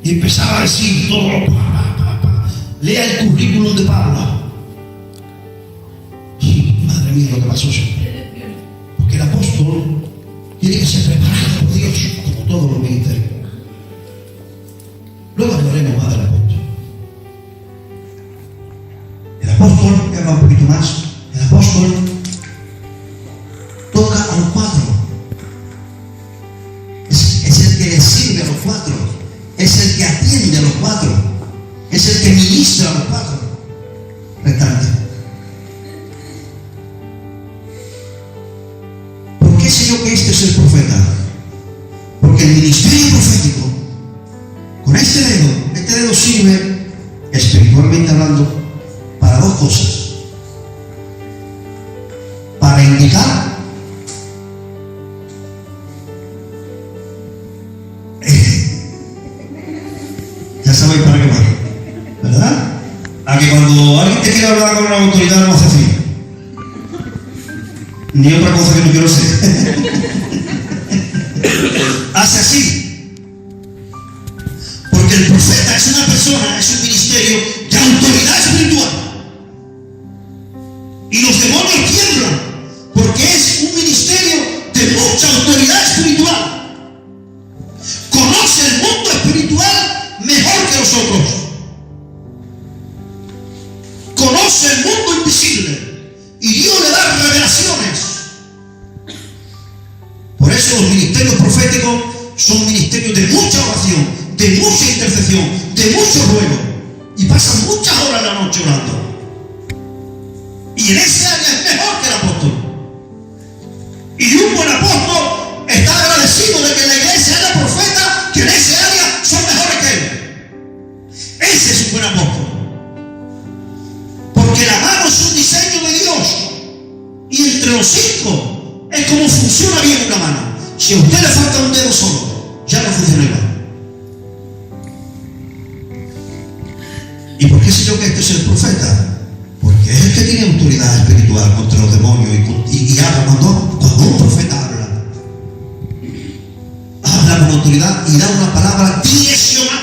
S1: Y empezaba a decir todo lo. Lea el currículum de Pablo. Madre mía, lo que pasó siempre. Porque el apóstol tiene que ser preparado por Dios, como todos los ministerios. Luego hablaremos más del apóstol. El apóstol, que habla un poquito más, el apóstol toca a los cuatro. Es el que le sirve a los cuatro. Es el que atiende a los cuatro. Es el que ministra a los cuatro restantes. ¿Por qué sé yo que este es el profeta? Porque el ministerio profético, con este dedo sirve, espiritualmente hablando, para dos cosas. Para indicar ya sabéis para qué va, ¿verdad? A que cuando alguien te quiere hablar con una autoridad no hace así, ni otra cosa que no quiero ser. Hace así, porque el profeta es una persona, es un ministerio de autoridad espiritual, y los demonios tiemblan porque es un ministerio de mucha autoridad espiritual. Conoce el mundo espiritual mejor que nosotros. Conoce el mundo invisible y Dios le da revelaciones. Por eso los ministerios proféticos son ministerios de mucha oración, de mucha intercesión, de mucho ruego, y pasan muchas horas en la noche orando. Y en ese área es mejor que el apóstol. Y un buen apóstol está agradecido de que en la iglesia haya profetas que en ese área son mejores que él. Ese es un buen apóstol. Porque la mano es un diseño de Dios. Y entre los cinco es como funciona bien una mano. Si a usted le falta un dedo solo, ya no funciona igual. ¿Y por qué sé yo que este es el profeta? Porque es el que tiene autoridad espiritual contra los demonios y habla. Cuando un profeta habla con autoridad y da una palabra direccional.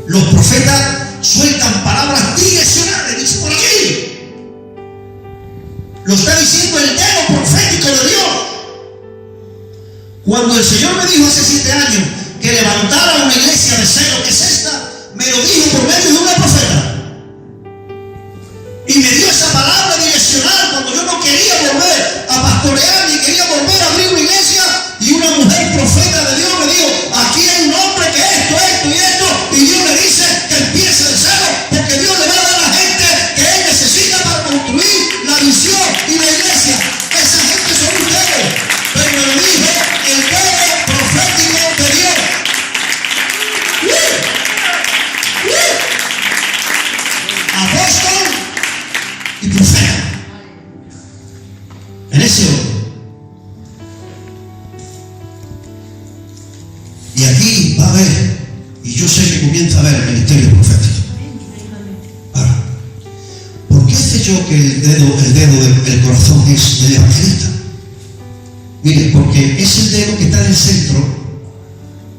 S1: Los profetas sueltan palabras direccionales, dice por aquí. Lo está diciendo el dedo profético de Dios. Cuando el Señor me dijo hace 7 años que levantara una iglesia de cero, que es esta, me lo dijo por medio de una profeta. Y me dio esa palabra direccional cuando yo no quería volver a pastorear ni quería volver a abrir una iglesia, y una mujer profeta de Dios me dijo: aquí hay un hombre que esto y esto, y Dios le dice que empiece de cero, porque Dios le va a dar a la gente que él necesita para construir la visión y la iglesia. Esa gente son ustedes. Pero me lo dijo el dedo profético de Dios. Apóstol y profeta. En ese orden. Y aquí va a haber, y yo sé que comienza a haber el ministerio profético. Ahora, ¿por qué sé yo que el dedo del corazón es del evangelista? Mire, porque es el dedo que está en el centro,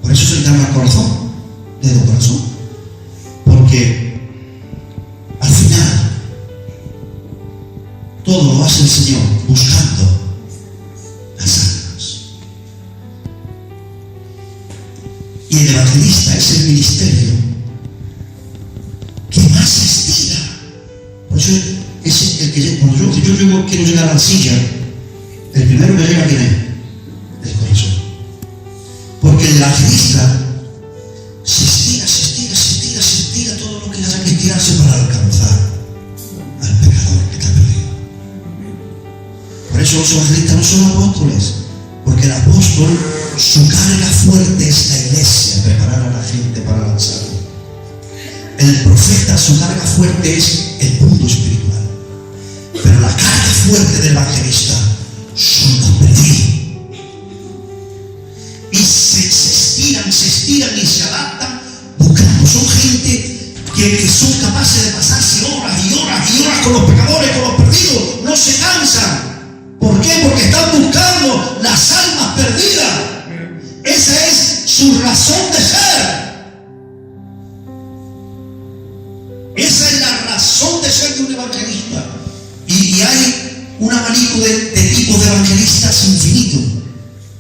S1: por eso se le llama corazón, dedo corazón. Porque al final todo lo hace el Señor buscando las almas. Y el evangelista es el ministerio que más
S4: Por eso es el que, cuando yo quiero llegar a la silla, el primero que llega, ¿quién es? El corazón. Porque el evangelista se estira todo lo que haya que estirarse para alcanzar al pecador que está perdido. Por eso los evangelistas no son apóstoles, porque el apóstol, su carga fuerte es la iglesia, preparar a la gente para lanzarla. El profeta, su carga fuerte es el mundo espiritual, pero la carga fuerte del evangelista son los perdidos. Y se estiran y se adaptan buscando. Son gente que son capaces de pasarse horas y horas y horas con los pecadores, con los perdidos. No se cansan. ¿Por qué? Porque están buscando las almas perdidas. Esa es su razón de ser. Esa es la razón de ser de un evangelista. Y hay un abanico de tipos de evangelistas infinito.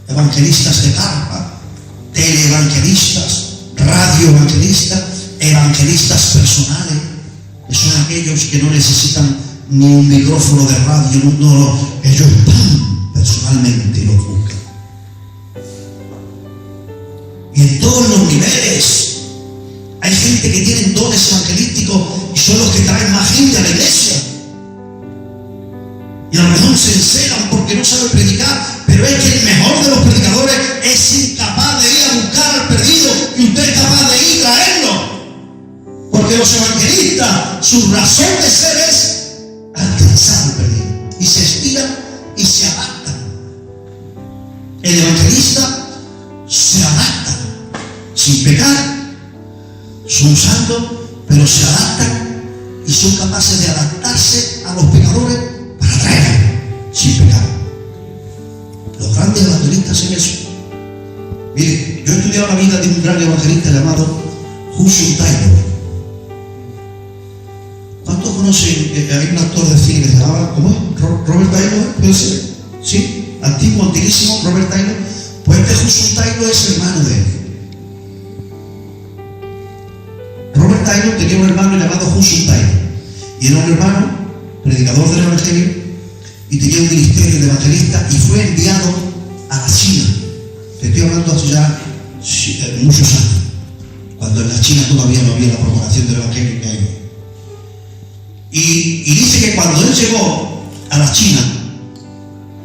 S4: Evangelistas de carpa, teleevangelistas, radioevangelistas, evangelistas personales, que son aquellos que no necesitan ni un micrófono de radio, ellos van personalmente y los buscan. Y en todos los niveles hay gente que tienen dones evangelísticos y son los que traen más gente a la iglesia. Y a lo mejor se encelan porque no sabe predicar, pero es que el mejor de los predicadores es incapaz de ir a buscar al perdido y usted es capaz de ir a traerlo. Porque los evangelistas, su razón de ser es alcanzar al perdido. Y se estiran y se adaptan. El evangelista se adapta sin pecar. Son santos, pero se adaptan y son capaces de adaptarse a los pecadores para traerlos sin pecar. Los grandes evangelistas en eso. Mire, yo he estudiado la vida de un gran evangelista llamado Hudson Taylor. ¿Cuántos conocen? Hay un actor de cine que se llamaba, ¿cómo es? Robert Taylor, ¿puede ser? Sí, antiquísimo Robert Taylor. Pues este Hudson Taylor es hermano de él. Robert Taylor tenía un hermano llamado Hudson Taylor, y era un hermano predicador del evangelio y tenía un ministerio de evangelista y fue enviado a la China. Te estoy hablando hace ya muchos años, cuando en la China todavía no había la propagación del evangelio que hay hoy. Y dice que cuando él llegó a la China,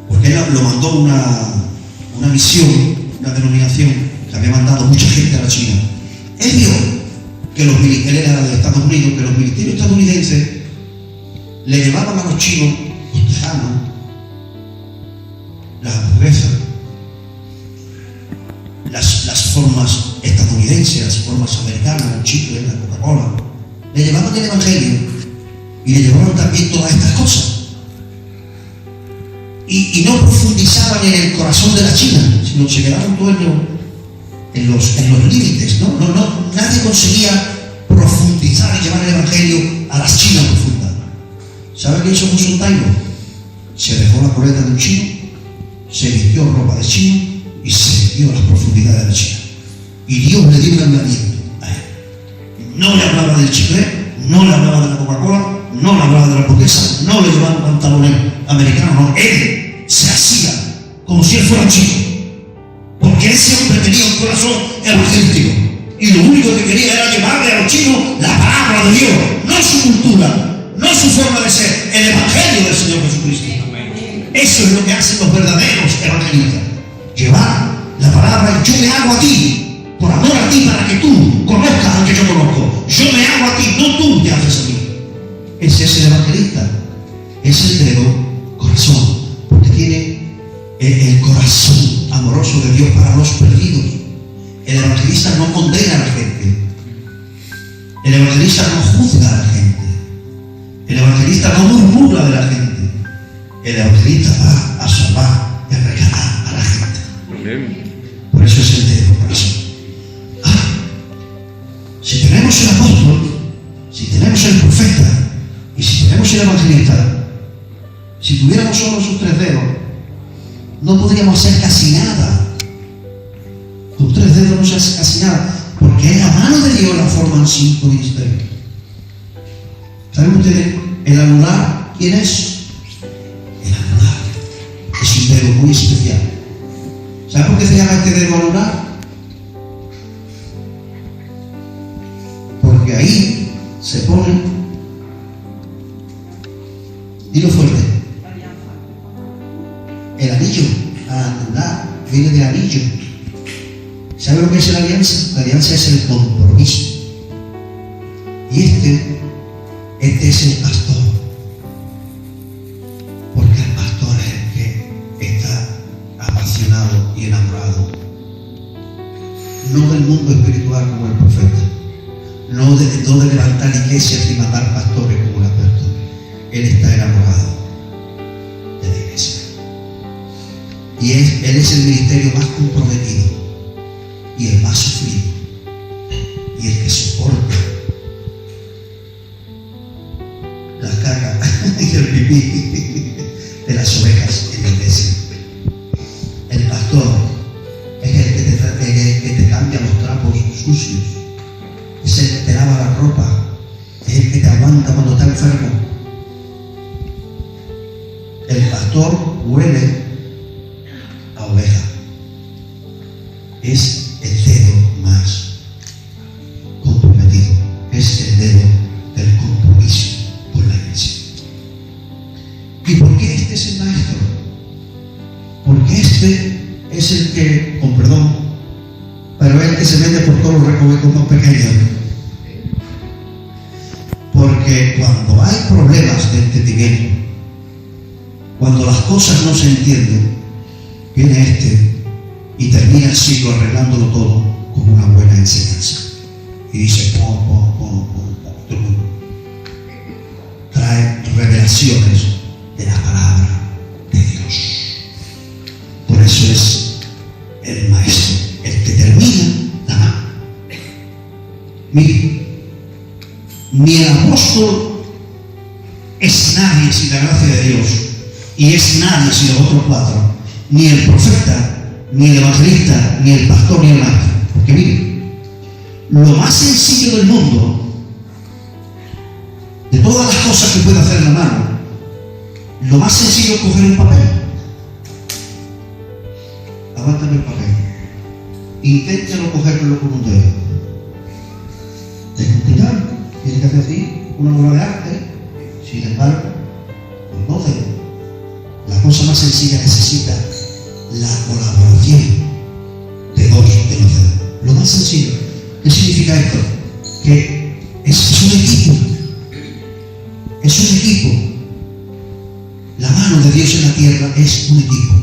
S4: porque él lo mandó una misión, una denominación que había mandado mucha gente a la China, él vio que él era de Estados Unidos, que los ministerios estadounidenses le llevaban a los chinos los tejanos, las hamburguesas, las formas estadounidenses, las formas americanas, el chicle, la Coca-Cola, le llevaban el evangelio y le llevaban también todas estas cosas. Y no profundizaban en el corazón de la China, sino se quedaron todos en los límites, ¿no? Nadie conseguía profundizar y llevar el evangelio a las Chinas profundas. ¿Sabe qué hizo Hudson Taylor? Se dejó la coleta de un chino, se vistió ropa de chino y se metió a las profundidades de la China. Y Dios le dio un mandamiento a él. No le hablaba del chicle, no le hablaba de la Coca-Cola, no le hablaba de la hamburguesa, no le llevaba pantalones americanos, no. Él se hacía como si él fuera un chino. Porque ese hombre tenía un corazón evangelístico y lo único que quería era llevarle a los chinos la palabra de Dios, no su cultura, no su forma de ser, el evangelio del Señor Jesucristo. Eso es lo que hacen los verdaderos evangelistas, llevar la palabra. Yo me hago a ti, por amor a ti, para que tú conozcas al que yo conozco. Yo me hago a ti, no tú te haces a mí. Ese es el evangelista, es el de corazón, porque tiene el corazón amoroso de Dios para los perdidos. El evangelista no condena a la gente, el evangelista no juzga a la gente, el evangelista no murmura de la gente, el evangelista va a salvar y a rescatar a la gente. Amén. Por eso es el de corazón. Si tenemos el apóstol, si tenemos el profeta y si tenemos el evangelista, si tuviéramos solo sus 3 dedos, no podríamos hacer casi nada. Con 3 dedos no se hace casi nada, porque es la mano de Dios la forman 5 ministerios. ¿Saben ustedes el anular, ¿quién es? El anular. Es un dedo muy especial. ¿Sabe por qué se llama este dedo anular? Porque ahí se pone, dilo fuerte, el anillo. Anular viene de anillo. ¿Sabe lo que es la alianza? La alianza es el compromiso. Y este es el pastor. Porque el pastor es el que está apasionado y enamorado. No del mundo espiritual como el profeta. No de levantar iglesias y matar pastores como el apóstol. Él está enamorado de la iglesia. Y él es el ministerio más comprometido y el más sufrido y el que soporta la caca y el pipí de las ovejas en la iglesia. El pastor es el que te cambia los trapos sucios, es el que te lava la ropa, es el que te aguanta cuando está enfermo. El pastor huele a oveja. Es el dedo más comprometido, es el dedo del compromiso con la iglesia. ¿Y por qué este es el maestro? Porque este es el que, con perdón, pero es el que se mete por todos los recovecos más pequeños. Porque cuando hay problemas de entendimiento, cuando las cosas no se entienden, viene este y termina el siglo arreglándolo todo con una buena enseñanza. Y dice, trae revelaciones de la palabra de Dios. Por eso es el maestro, el que termina la mano. Mire, ni el apóstol es nadie sin la gracia de Dios, y es nadie sin los otros cuatro, ni el profeta, ni el evangelista, ni el pastor, ni el maestro. Porque mire, lo más sencillo del mundo, de todas las cosas que puede hacer la mano, lo más sencillo es coger un papel. Aguántame el papel. Inténtalo cogerlo con un dedo. Es complicado. Tiene que hacer así, una obra de arte. Sin embargo, con dos dedos. La cosa más sencilla necesita la colaboración de dos de los dedos. Lo más sencillo. ¿Qué significa esto? Que es un equipo. Es un equipo. La mano de Dios en la tierra es un equipo.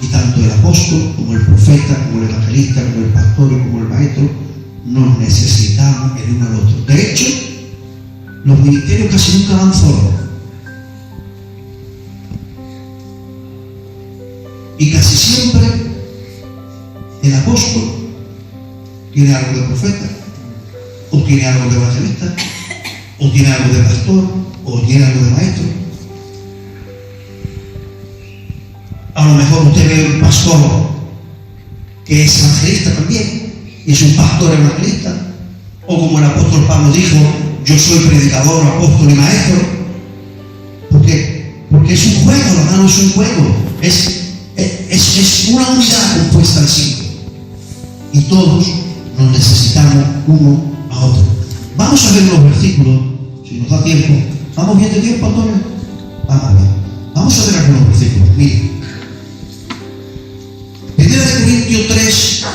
S4: Y tanto el apóstol, como el profeta, como el evangelista, como el pastor y como el maestro, nos necesitamos el uno al otro. De hecho, los ministerios casi nunca van solos. Y casi siempre el apóstol tiene algo de profeta, o tiene algo de evangelista, o tiene algo de pastor, o tiene algo de maestro. A lo mejor usted ve un pastor que es evangelista también, y es un pastor evangelista, o como el apóstol Pablo dijo, yo soy predicador, apóstol y maestro, porque es un juego, la mano es un juego, es una unidad compuesta en sí, y todos nos necesitamos uno a otro. Vamos a ver los versículos, si nos da tiempo. ¿Vamos bien de tiempo, Antonio? Vamos bien. Vamos a ver algunos versículos. Mire, 1 Corintios 3,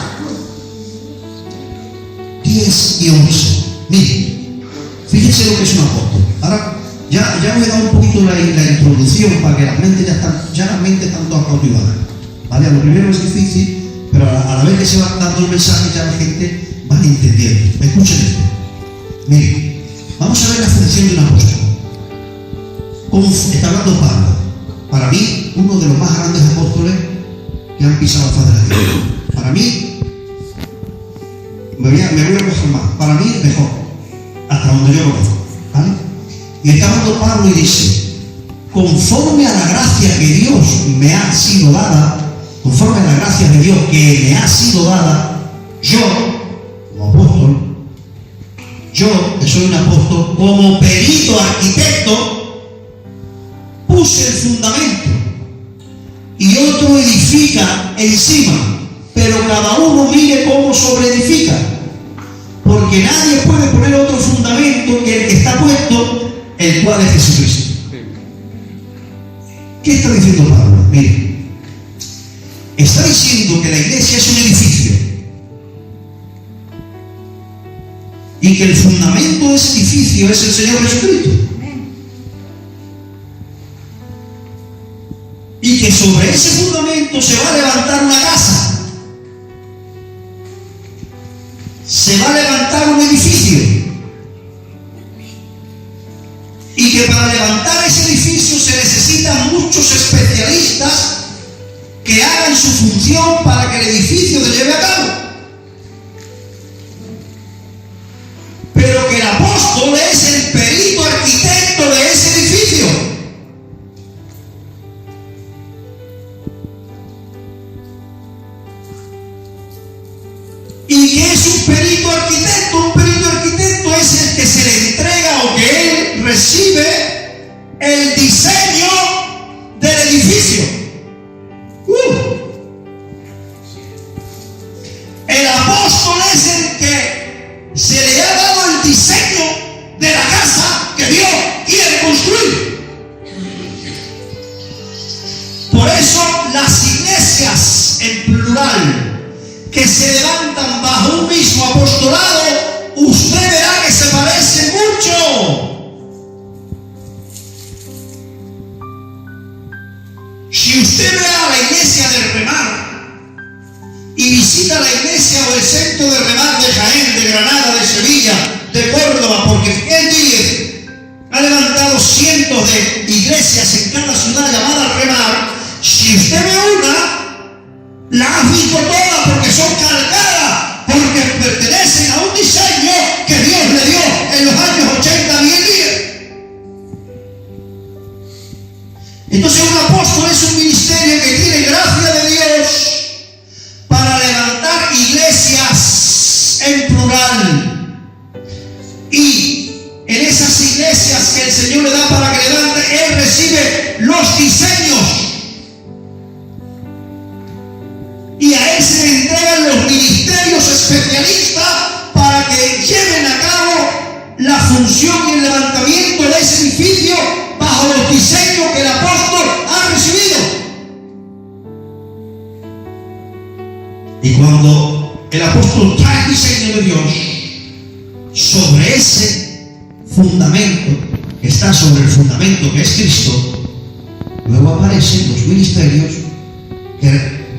S4: 10 y 11. Mire, fíjense lo que es un apóstol. Ahora, ya os he dado un poquito la introducción para que las mentes están todas cautivadas. ¿Vale? Lo primero es difícil, pero a la vez que se va dando el mensaje ya la gente va entendiendo. Escuchen esto. Mire, vamos a ver la función de un apóstol. Está hablando Pablo. Para mí, uno de los más grandes apóstoles que han pisado la faz de la tierra. Para mí, me voy a coger más. Para mí es mejor, hasta donde yo lo conozco. ¿Vale? Y está hablando Pablo y dice, conforme a la gracia que Dios me ha sido dada, conforme a la gracia de Dios que me ha sido dada, yo, como apóstol, yo, que soy un apóstol, como perito arquitecto, puse el fundamento y otro edifica encima, pero cada uno mire cómo sobreedifica, porque nadie puede poner otro fundamento que el que está puesto, el cual es Jesucristo. ¿Qué está diciendo Pablo? Mire, está diciendo que la iglesia es un edificio y que el fundamento de ese edificio es el Señor Jesucristo. Y que sobre ese fundamento se va a levantar una casa, se va a levantar un edificio, y que para levantar ese edificio se necesitan muchos especialistas que hagan su función para que el edificio se lleve a cabo. Pero que el apóstol es el perito arquitecto de ese edificio. ¿Y qué es un perito arquitecto? Un perito arquitecto es el que se le entrega o que él recibe el diseño del edificio. El apóstol es el que se le ha dado el diseño de la casa que Dios quiere construir. Por eso las iglesias en plural que se levantan bajo un mismo apostolado, usted verá que se parecen mucho. Si usted ve a la iglesia del Remar y visita la iglesia o el centro de Remar de Jaén, de Granada, de Sevilla, de Córdoba, porque Miguel Díez ha levantado cientos de iglesias en cada ciudad llamada Remar, si usted ve una, la has visto todas porque son calcadas, porque pertenecen a un diseño que Dios le dio en los años 80 a Miguel Díez. Entonces un apóstol es un ministerio que tiene gracia de Dios para levantar iglesias en plural. Y en esas iglesias que el Señor le da para que levante, Él recibe los diseños. Y a Él se le entregan los ministerios especialistas para que lleven a cabo la función y el levantamiento de ese edificio bajo los diseños que el apóstol ha recibido. Y cuando el apóstol trae el diseño de Dios sobre ese fundamento que está sobre el fundamento que es Cristo, luego aparecen los ministerios que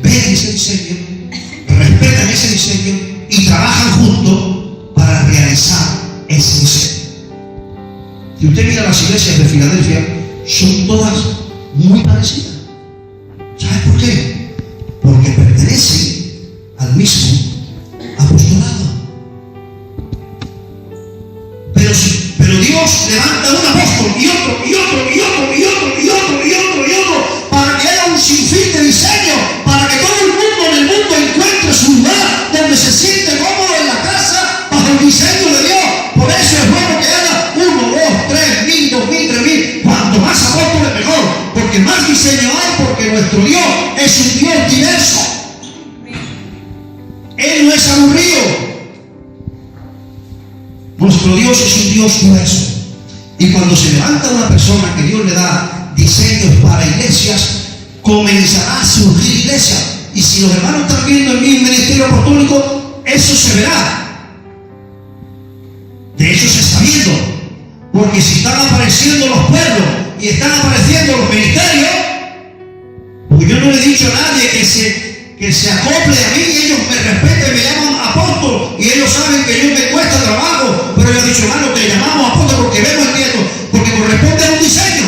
S4: ven ese diseño, respetan ese diseño y trabajan juntos para realizar ese diseño. Si usted mira las iglesias de Filadelfia, son todas muy parecidas. ¿Sabe por qué? Porque pertenecen al mismo apostolado. Pero Dios levanta un apóstol y otro, y otro, y otro, y otro, y otro, y otro, y otro, para que haya un sinfín de diseño, para que todo el mundo en el mundo encuentre su lugar donde se siente cómodo en la casa bajo el diseño de Dios. Por eso es bueno que haya 1, 2, 3, 1000, 2000, 3000. Cuanto más apóstoles mejor, porque más diseño hay, porque nuestro Dios es un Dios diverso. Él no es aburrido. Nuestro Dios es un Dios diverso. Y cuando se levanta una persona que Dios le da diseños para iglesias, comenzará a surgir iglesias. Y si los hermanos están viendo en mi ministerio apostólico, eso se verá. De hecho se está viendo. Porque si están apareciendo los pueblos y están apareciendo los ministerios, porque yo no le he dicho a nadie que se acople a mí, y ellos me respeten, me llaman apóstol, y ellos saben que yo me cuesta trabajo, pero yo he dicho, hermano, te llamamos apóstol porque vemos en esto, porque corresponde a un diseño.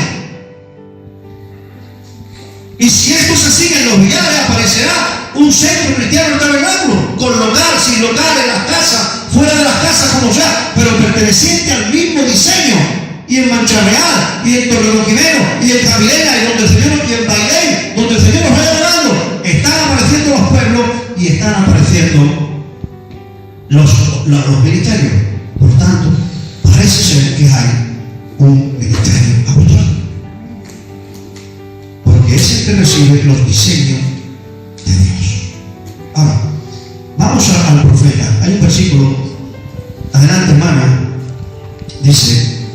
S4: Y si esto se sigue en los villares, aparecerá un centro cristiano en tabernáculo, con local, sin local, en las casas, fuera de las casas, como sea, pero perteneciente al mismo diseño. Y en Mancha Real, y en Torredonquimeno, y en Javilena, y donde el Señor, y en Bailén, donde el Señor nos vaya dando, están apareciendo los pueblos y están apareciendo los ministerios. Por tanto, parece ser que hay un ministerio apostólico, porque es el que recibe los diseños de Dios. Ahora, vamos al profeta. Hay un versículo, adelante hermana, dice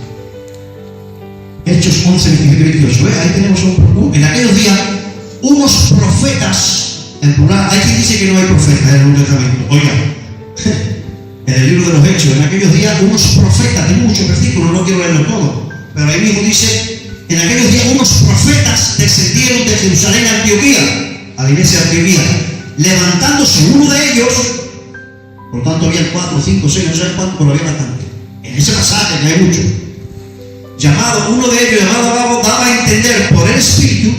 S4: Hechos 11, 27 y 28. Ahí tenemos en aquellos días unos profetas, en plural. Hay quien dice que no hay profetas en el Nuevo Testamento. Oiga, en el libro de los Hechos, en aquellos días unos profetas, tiene muchos versículos, no quiero leerlo todo, pero ahí mismo dice, en aquellos días unos profetas descendieron de Jerusalén a Antioquía, a la iglesia de Antioquía, levantándose uno de ellos, por tanto había 4, 5, 6, no sé cuánto, pero había bastante. En ese pasaje que hay mucho, uno de ellos, llamado Agabo, daba a entender por el Espíritu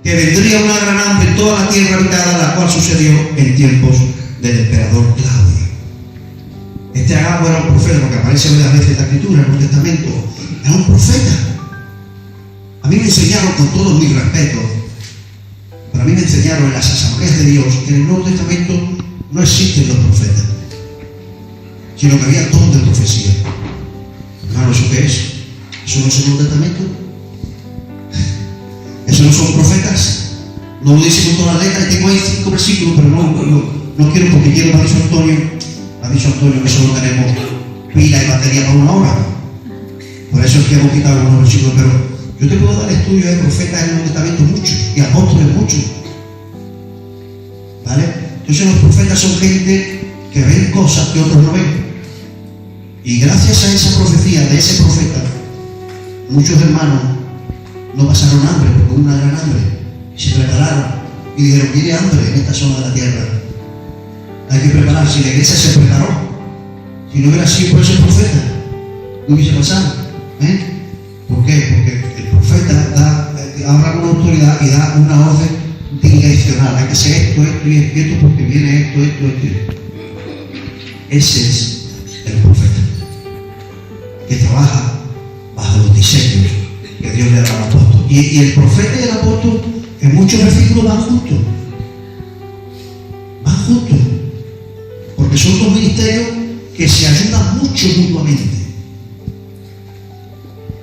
S4: que vendría una gran hambre en toda la tierra habitada, la cual sucedió en tiempos del emperador Claudio. Este Agabo era un profeta, porque aparece varias veces en la Escritura, en el Nuevo Testamento. Era un profeta. A mí me enseñaron, con todo mi respeto, pero a mí me enseñaron en las asambleas de Dios que en el Nuevo Testamento no existen los profetas, sino que había don de profecía. Hermano, ¿eso qué es? ¿Eso no es el Nuevo Testamento? ¿Eso no son profetas? No lo dice con todas las letras. Tengo ahí 5 versículos, pero no quiero, porque quiero, me ha dicho Antonio que solo tenemos pila y batería para 1 hora. Por eso es que hemos quitado algunos versículos, pero yo te puedo dar estudios de profetas en el Nuevo Testamento muchos, y apóstoles muchos. ¿Vale? Entonces los profetas son gente que ven cosas que otros no ven. Y gracias a esa profecía de ese profeta, muchos hermanos no pasaron hambre, porque hubo una gran hambre. Y se prepararon y dijeron, tiene hambre en esta zona de la tierra. Hay que prepararse. Y la iglesia se preparó. Si no hubiera sido por ese profeta, no hubiese pasado. ¿Por qué? Porque el profeta habla con autoridad y da una orden direccional. Hay que hacer esto, esto y esto, porque viene esto, esto, esto. Ese es el profeta, que trabaja bajo los diseños que Dios le da al apóstol. Y el profeta y el apóstol, en muchos versículos van juntos. Van juntos. Porque son dos ministerios que se ayudan mucho mutuamente.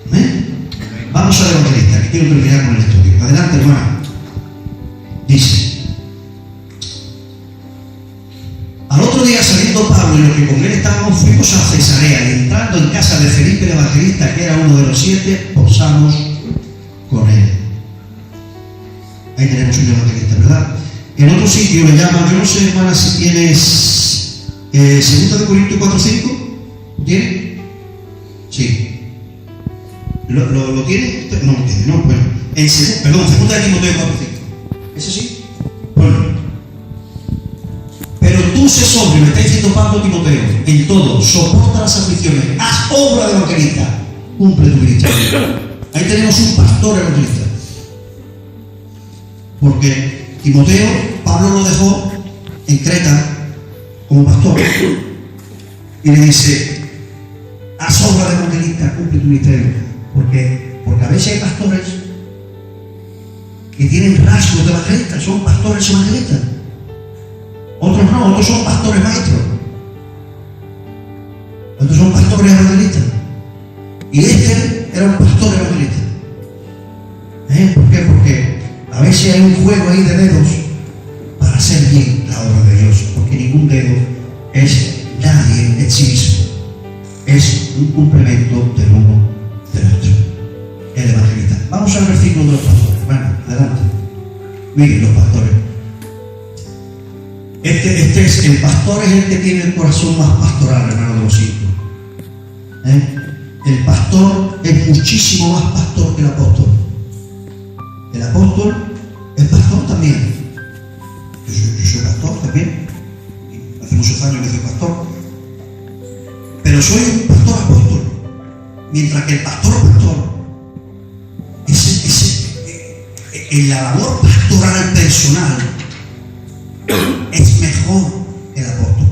S4: ¿Amén? Vamos al evangelista, que quiero terminar con el estudio. Adelante, hermano. Dice: al otro día, saliendo Pablo y los que con él estábamos, fuimos a Cesarea, y entrando en casa de Felipe el evangelista, que era uno de los 7, posamos con él. Ahí tenemos un evangelista, ¿verdad? En otro sitio le llaman, yo no sé, hermana, si tienes 2 Corintios 4:5. ¿Tiene? Sí. ¿Lo tiene? No lo tiene, no, bueno. Perdón, 2 Timoteo 4:5. ¿Ese sí? Bueno. Pero tú sé sobrio, me está diciendo Pablo Timoteo, en todo, soporta las aflicciones, haz obra de evangelista, cumple tu ministerio. Ahí tenemos un pastor evangelista. Porque Timoteo, Pablo lo dejó en Creta como pastor. Y le dice, haz obra de evangelista, cumple tu ministerio. Porque a veces hay pastores que tienen rasgos de evangelistas, son pastores evangelistas. Otros no, otros son pastores maestros. Otros son pastores evangelistas. Y este era un pastor evangelista. ¿Por qué? Porque a veces hay un juego ahí de dedos para hacer bien la obra de Dios. Porque ningún dedo es nadie en sí mismo. Es un complemento del uno del otro. El evangelista. Vamos al versículo de los pastores. Bueno, adelante. Miren los pastores. El pastor es el que tiene el corazón más pastoral, hermano, de los 5. El pastor es muchísimo más pastor que el apóstol. El apóstol es pastor también. Yo soy pastor también. Hace muchos años que soy pastor. Pero soy un pastor apóstol. Mientras que el pastor en la labor pastoral personal es mejor el apóstol.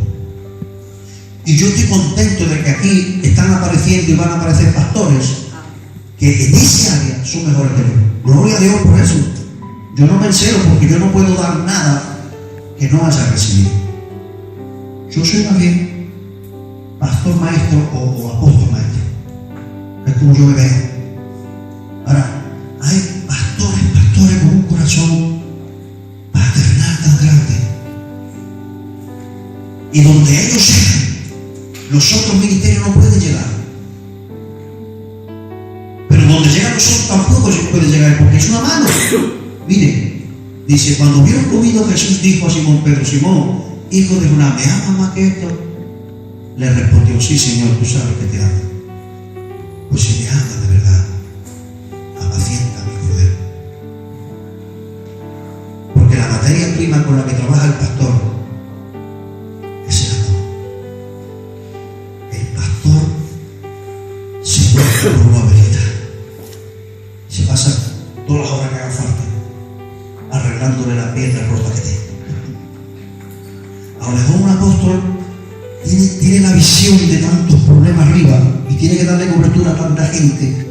S4: Y yo estoy contento de que aquí están apareciendo y van a aparecer pastores que en ese área son mejores que yo. Gloria a Dios por eso. Yo no me encelo porque yo no puedo dar nada que no haya recibido. Yo soy más bien pastor maestro o apóstol maestro. Es como yo me veo. Ahora, hay pastores con un corazón paternal tan grande. Y donde ellos llegan, los otros ministerios no pueden llegar. Pero donde llegan los otros tampoco se puede llegar, porque es una mano. Mire, dice, cuando hubieron comido, Jesús dijo a Simón Pedro: Simón, hijo de Jonás, ¿me amas más que esto? Le respondió: sí, Señor, tú sabes que te amo. Pues si me amas de verdad, apacienta mi poder. Porque la materia prima con la que trabaja el pastor es el amor. El pastor se vuelve por una velita. Se pasa todas las horas que haga falta arreglándole la piedra rota que tiene. A lo mejor un apóstol tiene la visión de tantos problemas arriba y tiene que darle cobertura a tanta gente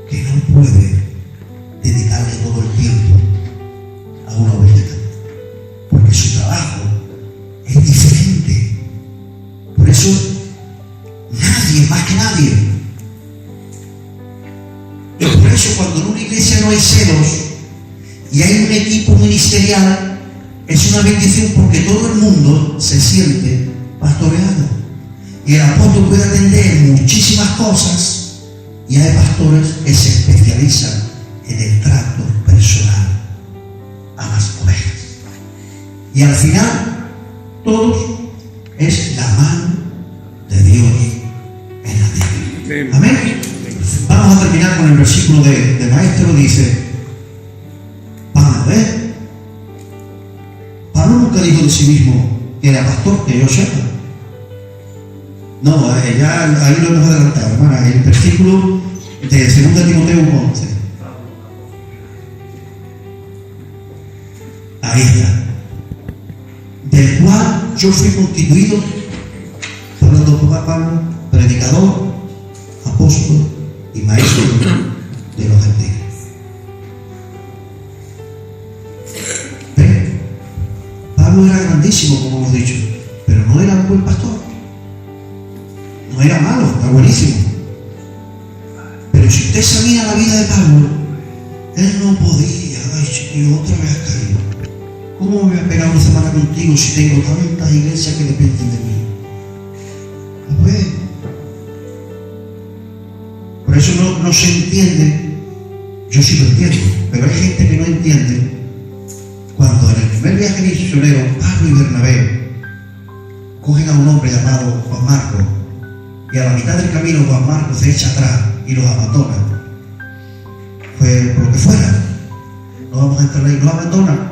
S4: que no puede dedicarle todo el tiempo a una oveja, porque su trabajo es diferente. Por eso nadie, más que nadie. Y por eso cuando en una iglesia no hay celos y hay un equipo ministerial, es una bendición, porque todo el mundo se siente pastoreado. Y el apóstol puede atender muchísimas cosas, y hay pastores que se especializan en el trato personal a las ovejas. Y al final, todos es la mano de Dios en la tierra. Amén. Vamos a terminar con el versículo de maestro. Dice: Pablo, Pablo nunca dijo de sí mismo que era pastor, que yo sepa. No, ya ahí lo hemos adelantado, hermana. El versículo de 2 Timoteo 11. Ahí está. Del cual yo fui constituido, hablando por Pablo, predicador, apóstol y maestro de los gentiles. Pablo era grandísimo, como hemos dicho, pero no era un buen pastor. No era malo, era buenísimo. Pero si usted examina la vida de Pablo, él no podía. Ay, chiquillo, otra vez has caído. ¿Cómo me voy a pegar una semana contigo si tengo tantas iglesias que dependen de mí? No puede. Por eso no se entiende. Yo sí lo entiendo, pero hay gente que no entiende. Cuando en el primer viaje misionero, Pablo y Bernabé cogen a un hombre llamado Juan Marcos, y a la mitad del camino Juan Marcos se echa atrás y los abandona. Pues por lo que fuera, no vamos a entrar ahí, los abandona.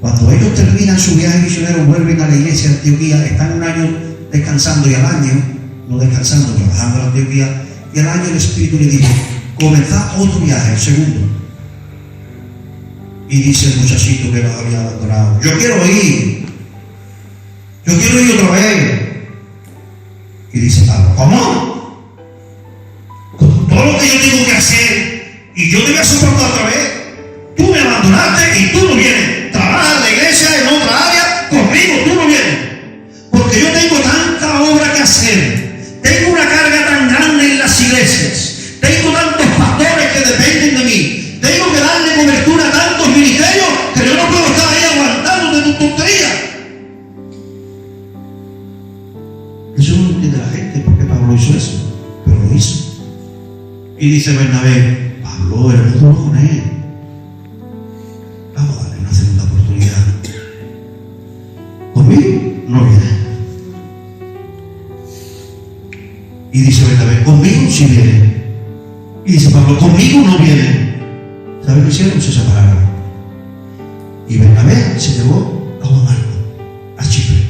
S4: Cuando ellos terminan su viaje misionero, vuelven a la iglesia de Antioquía, están un año descansando, y al año, no descansando, trabajando en Antioquía, y al año el Espíritu le dijo: comenzad otro viaje, el segundo. Y dice el muchachito que los había abandonado: yo quiero ir otra vez. Y dice Pablo: ¿cómo? Con todo lo que yo tengo que hacer, y yo te voy a soportar otra vez. Tú me abandonaste y tú no vienes. Trabajas en la iglesia en otra área, conmigo tú no vienes. Porque yo tengo tanta obra que hacer. Tengo una carga tan grande en las iglesias. Tengo tantos pastores que dependen de mí. Tengo que darle cobertura a tantos ministerios que yo no puedo estar ahí aguantando de tu tontería. Eso no lo entiende la gente, porque Pablo hizo eso, pero lo hizo. Y dice Bernabé: Pablo era muy duro con él. Vamos a darle una segunda oportunidad. Conmigo no viene. Y dice Bernabé: conmigo sí viene. Y dice Pablo: conmigo no viene. ¿Saben qué hicieron? Se separaron. Y Bernabé se llevó a Juan Marcos a Chipre,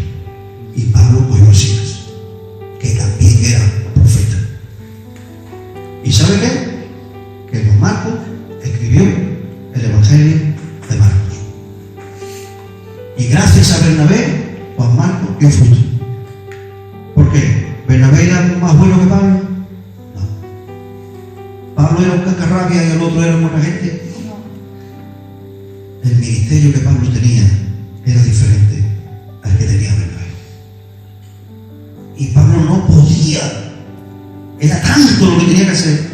S4: y Pablo cogió a Silas, que también era profeta. ¿Y sabe qué? Que Juan Marcos escribió el Evangelio de Marcos. Y gracias a Bernabé, Juan Marcos dio fruto. ¿Por qué? ¿Bernabé era más bueno que Pablo? No. ¿Pablo era un cascarrabia y el otro era buena gente? El ministerio que Pablo tenía era diferente al que tenía Bernabé. Y Pablo no podía Era tanto lo que tenía que hacer.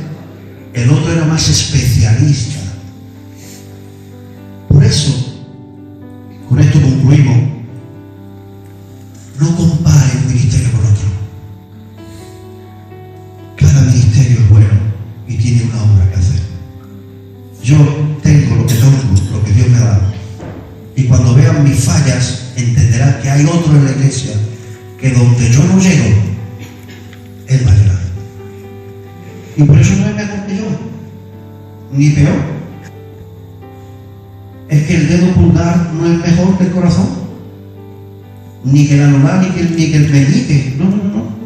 S4: El otro era más especialista. Por eso, con esto concluimos. No compare un ministerio con otro. Cada ministerio es bueno y tiene una obra que hacer. Yo tengo lo que tengo, lo que Dios me ha dado. Y cuando vean mis fallas, entenderán que hay otro en la iglesia que donde yo no llego, Él va a llegar. Y por eso no es mejor que yo, ni peor. Es que el dedo pulgar no es mejor que el corazón, ni que el anular, ni que el meñique.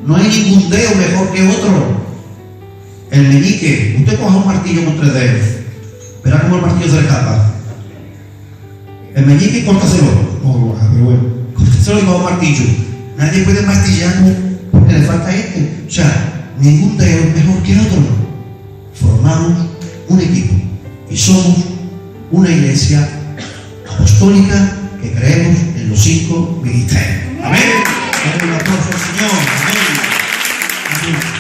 S4: No hay ningún dedo mejor que otro. El meñique, usted coja un martillo con 3 dedos, verá como el martillo se le escapa. El meñique, córtaselo. Pero bueno, córtaselo y va un martillo. Nadie puede martillar porque le falta este. O sea, ningún dedo es mejor que otro. Formamos un equipo y somos una iglesia apostólica que creemos en los 5 ministerios. Amén. Un aplauso al Señor. Amén. Amén.